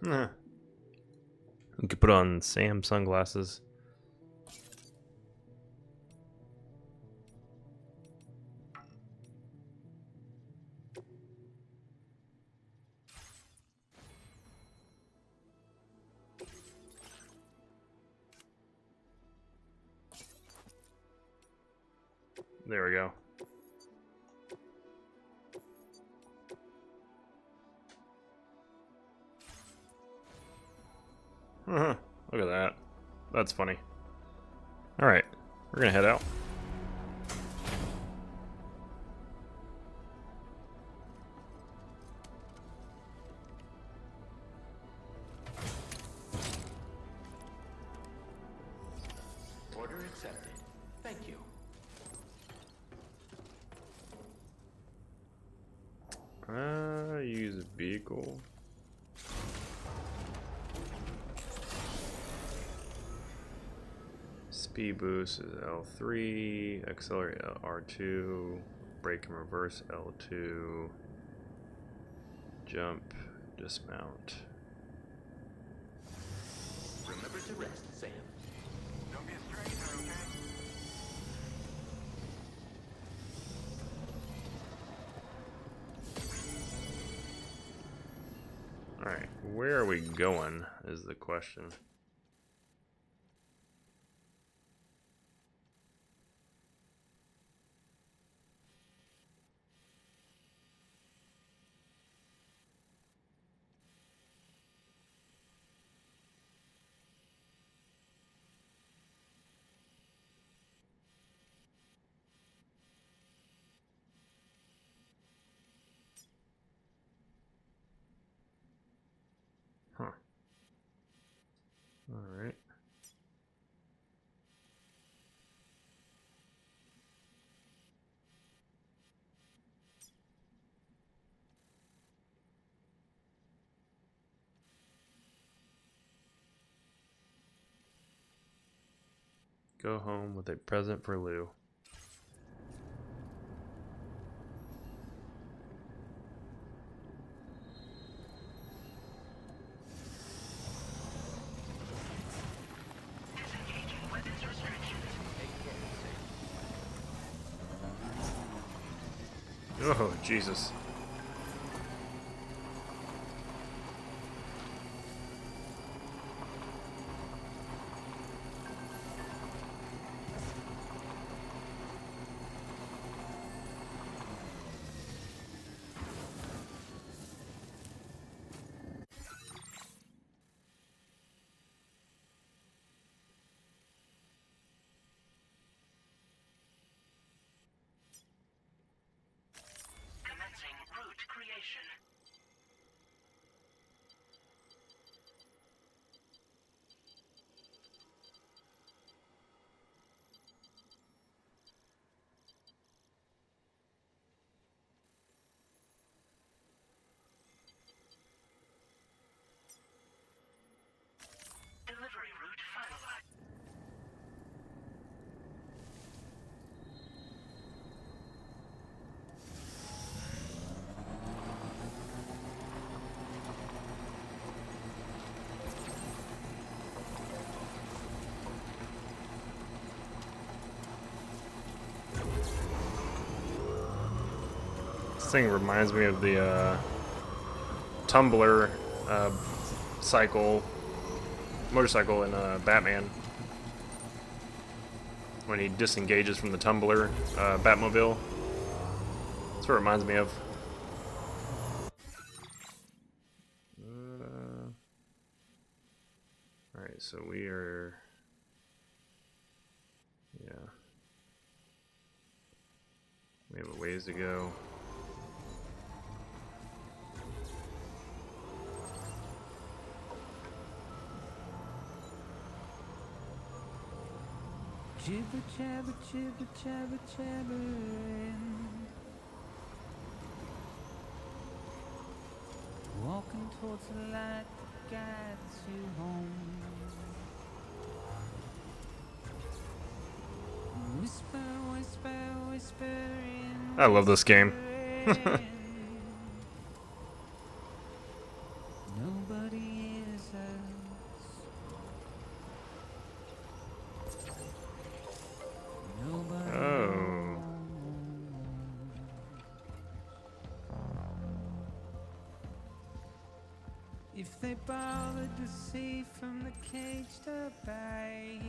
Huh. We could put on Sam sunglasses. There we go. Look at that. That's funny. Alright, we're gonna head out. Order accepted. Thank you. Use vehicle. Speed boost is L3, accelerate R2, brake and reverse L2, jump, dismount. Remember to rest, Sam. Don't be a stranger, okay? Alright, where are we going is the question. Huh. Alright. Go home with a present for Lou. Disengaging weapons restrictions. Oh, Jesus. Commencing route creation. This thing reminds me of the tumbler motorcycle in Batman. When he disengages from the tumbler Batmobile. That's what it reminds me of. Alright, so we are... Yeah. We have a ways to go. Jibber jabber jibber jabber jabbering, walking towards the light that guides you home. Whisper, whisper, whispering. I love this game. Nobody is us. Nobody. Oh. If they bothered to see from the caged up eye,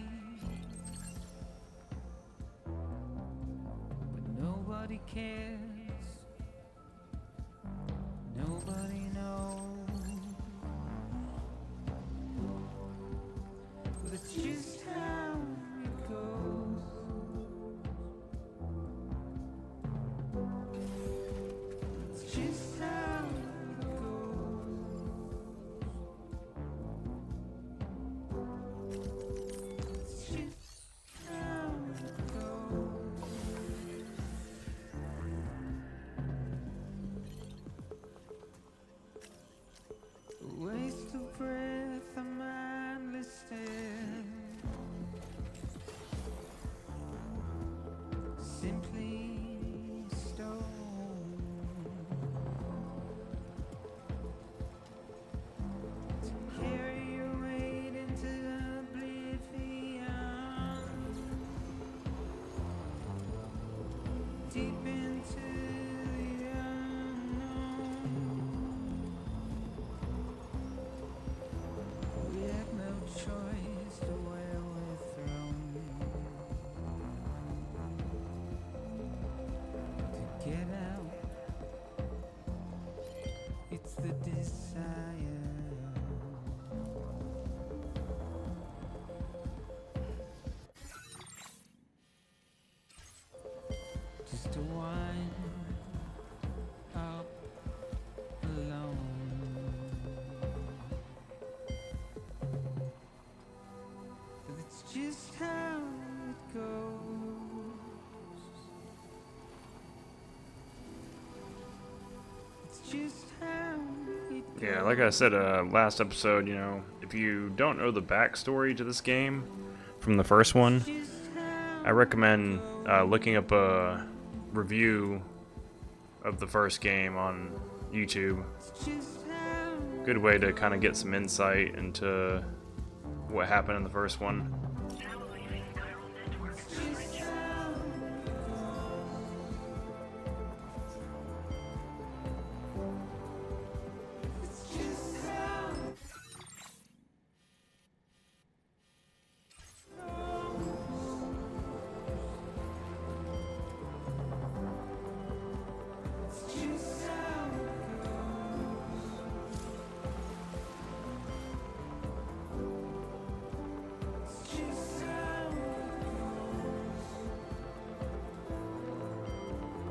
but nobody cares. Nobody knows. But it's just how it goes. It's just how it goes. It's just how it goes. A waste of breath, a mindless stare. Simply stone. To carry your weight into oblivion. Deep into the unknown. We had no choice to where we're thrown. To get out, it's the desire. Just to wind up alone. But it's just how it goes. It's just how it goes. Yeah, like I said last episode, you know, if you don't know the backstory to this game from the first one, I recommend looking up a review of the first game on YouTube. Good way to kind of get some insight into what happened in the first one. Now leaving neural network coverage.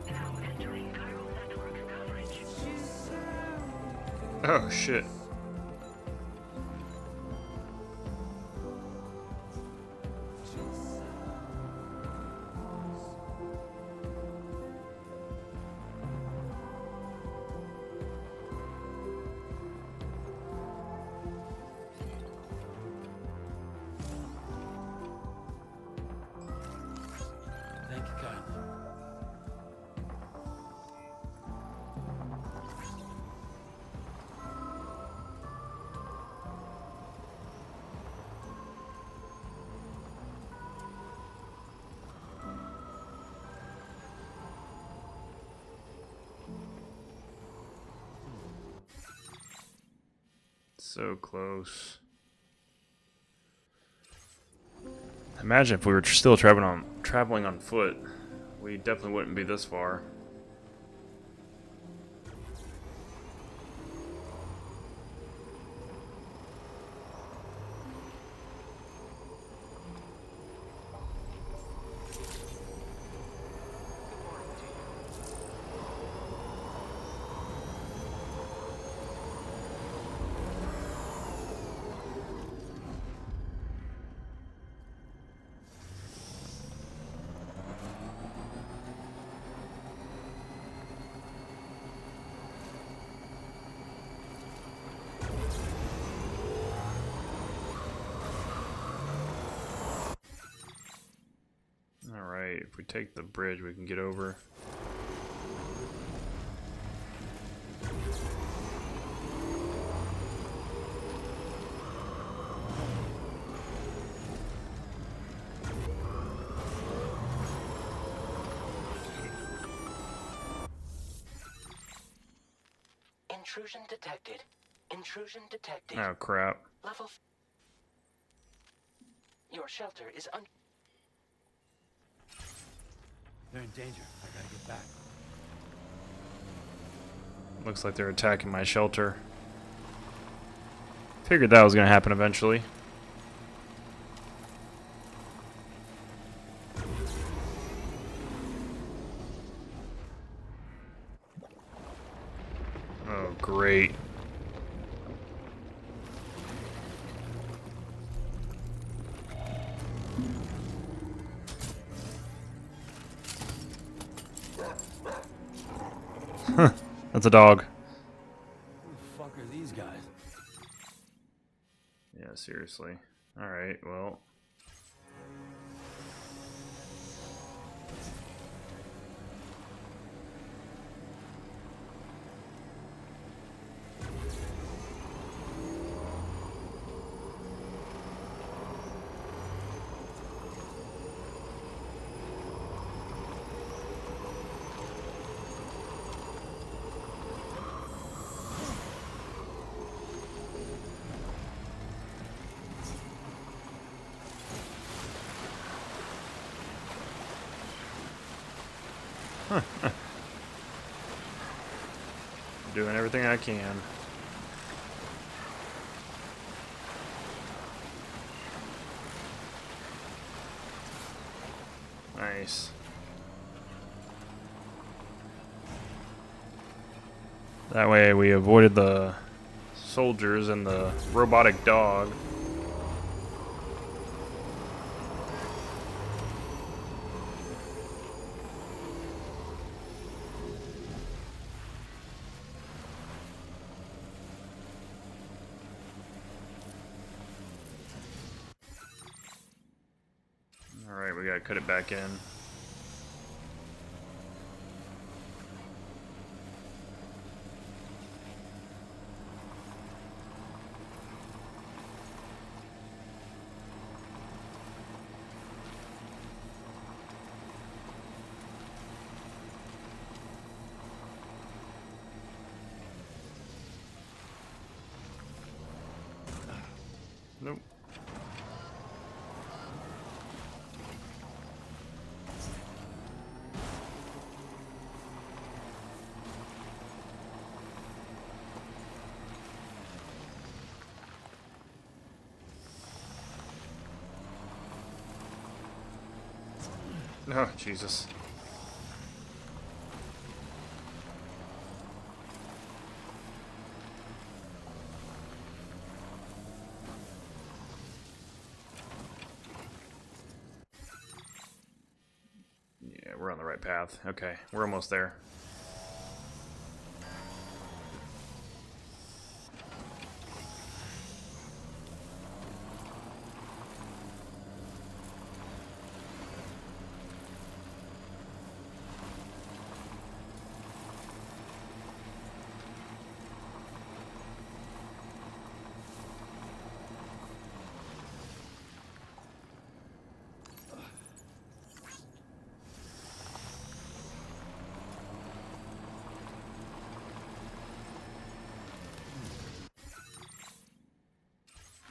Now entering neural network coverage. Oh shit. Thank you kindly. So close. Imagine if we were still traveling on foot. We definitely wouldn't be this far. Alright, if we take the bridge, we can get over. Intrusion detected. Intrusion detected. Oh, crap. Your shelter is They're in danger. I gotta get back. Looks like they're attacking my shelter. Figured that was going to happen eventually. Oh, great. That's a dog. Who the fuck are these guys? Yeah, seriously. Alright, well. Doing everything I can. Nice. That way we avoided the soldiers and the robotic dog. Alright, we gotta cut it back in. Nope. Oh, Jesus. Yeah, we're on the right path. Okay, we're almost there.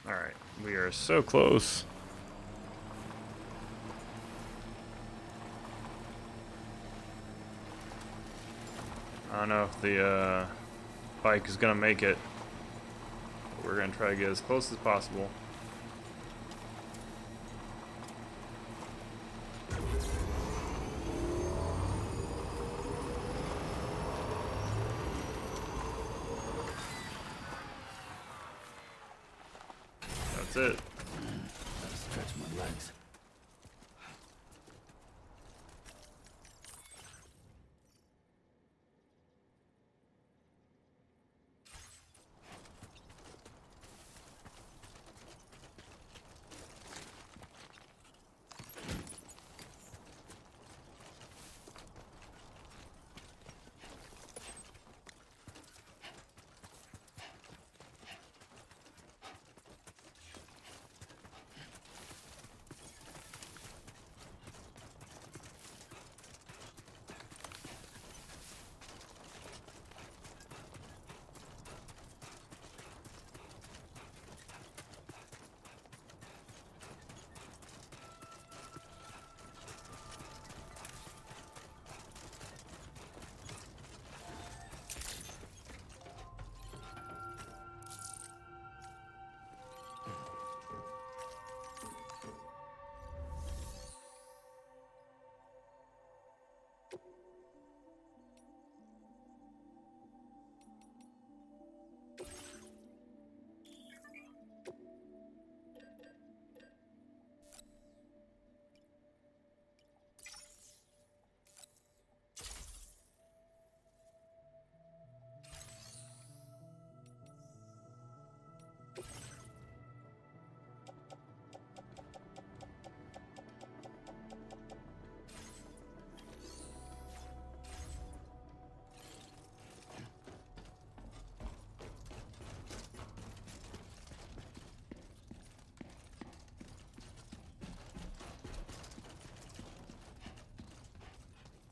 Alright, we are so close. I don't know if the bike is gonna make it. But we're gonna try to get as close as possible. That's it. Gotta stretch my legs.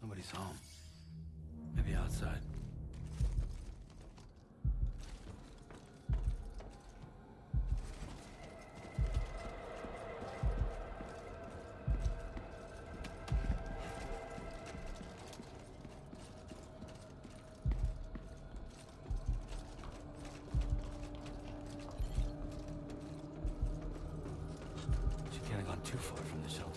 Nobody's home. Maybe outside. She can't have gone too far from the shelter.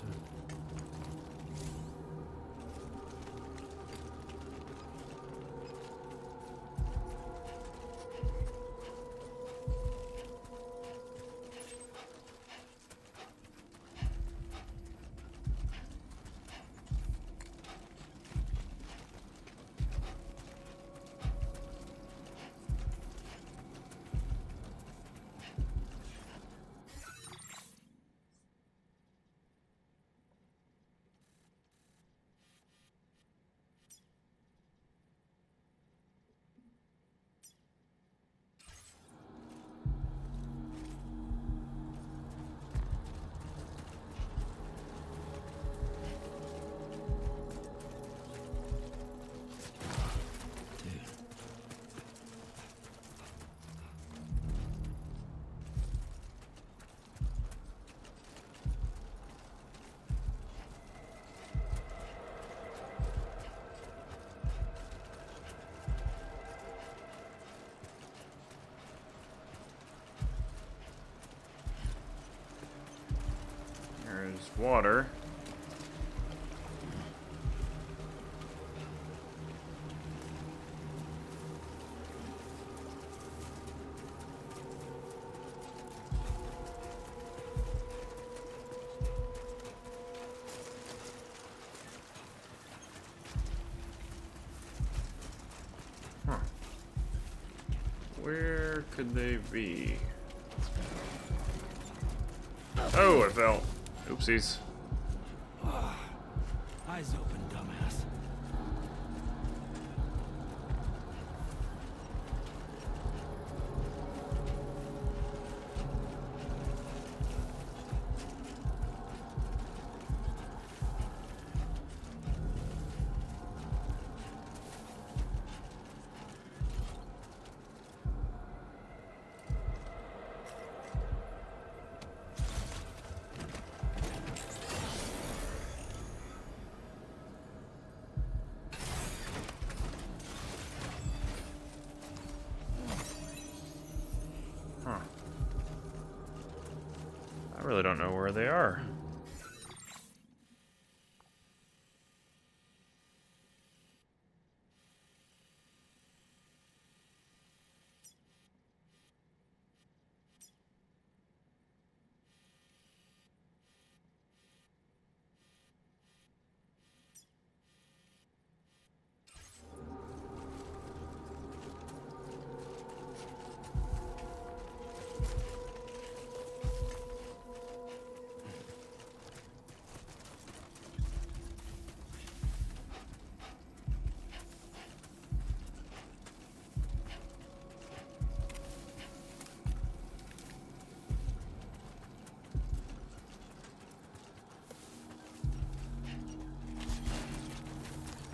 There's water. Huh. Where could they be? Oh, I fell. Oopsies. Eyes open, dumbass. really don't know where they are.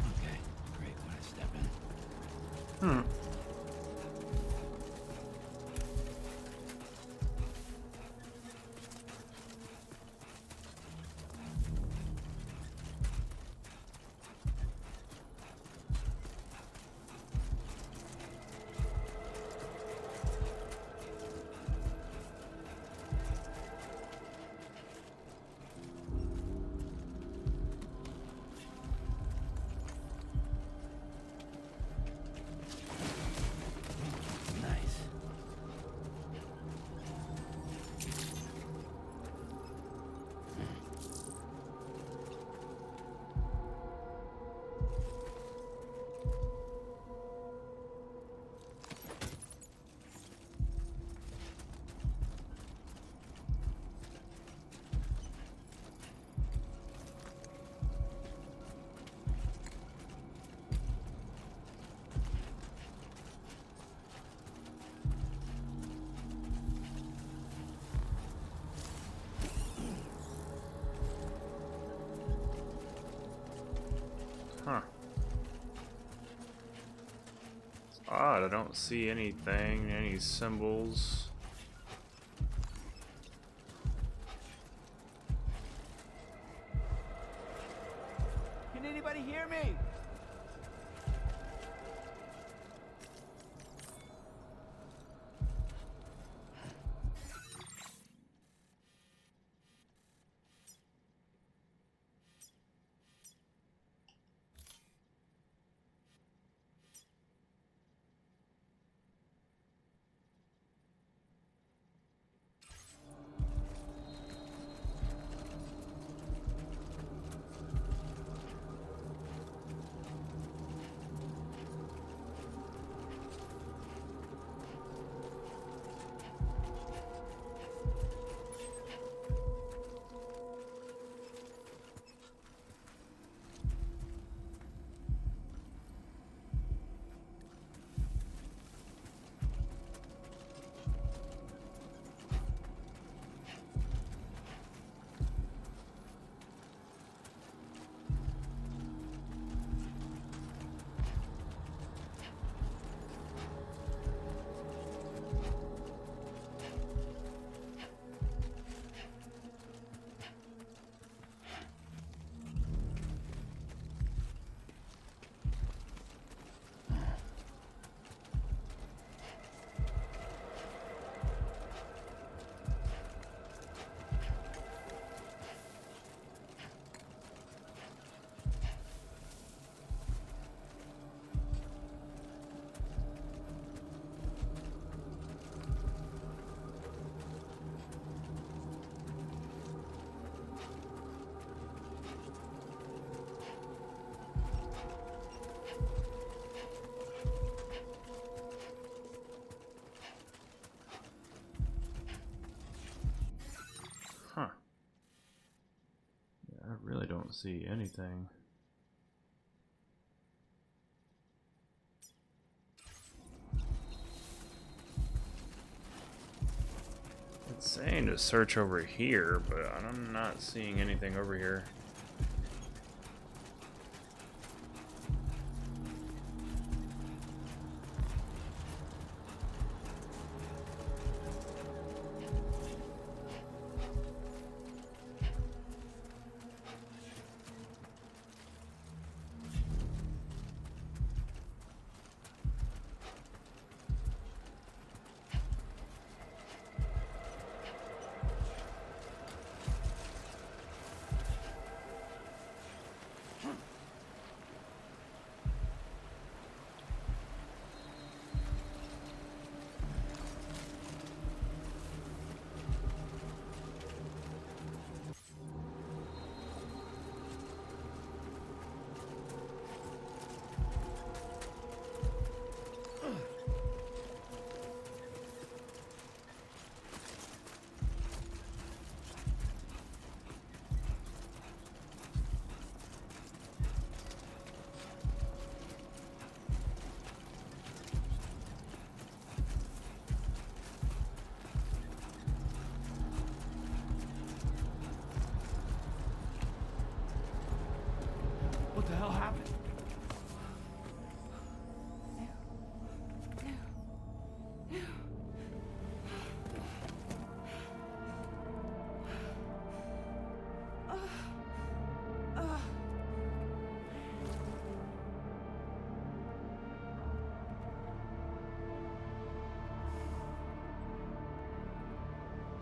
Okay, great. When I step in. Hmm. Nice. Huh. It's odd. I don't see anything, any symbols. Can anybody hear me? Huh. Yeah, I really don't see anything. It's saying to search over here, but I'm not seeing anything over here.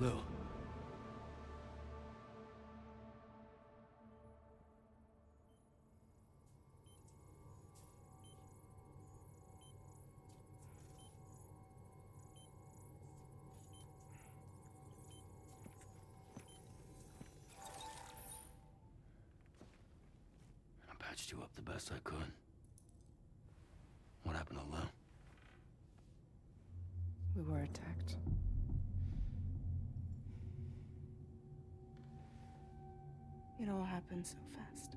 Lou. I patched you up the best I could. What happened to Lou? We were attacked. It all happened so fast.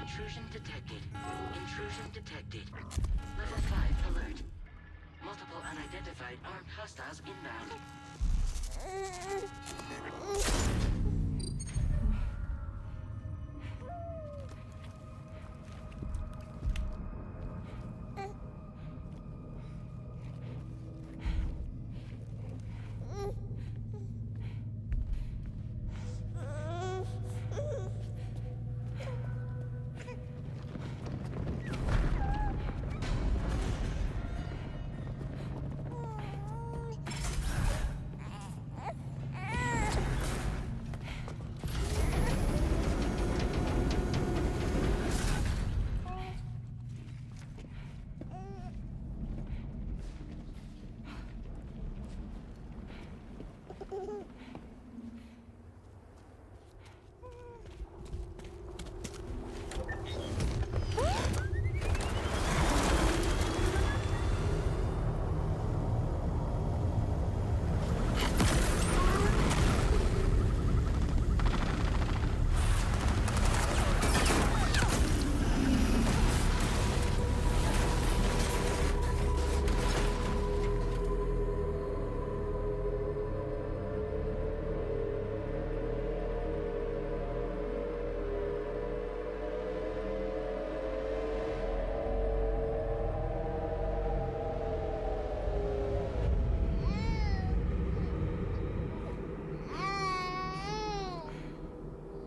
Intrusion detected. Intrusion detected. Level 5 alert. Multiple unidentified armed hostiles inbound.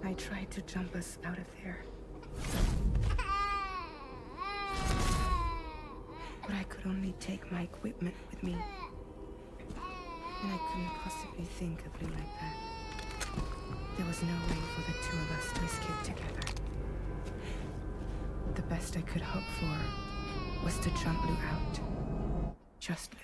I tried to jump us out of there. But I could only take my equipment with me. And I couldn't possibly think of Lou like that. There was no way for the two of us to escape together. The best I could hope for was to jump Lou out. Just Lou.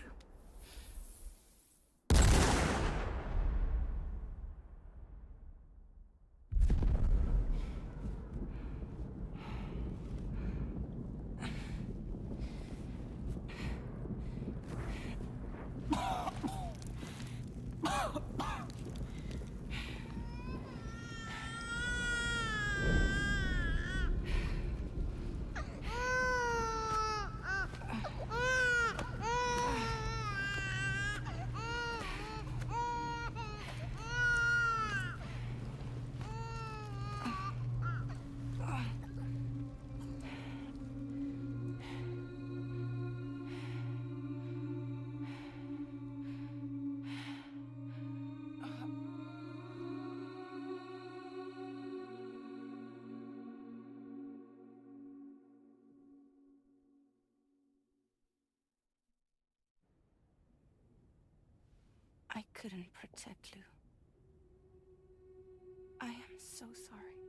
I couldn't protect Lou. I am so sorry.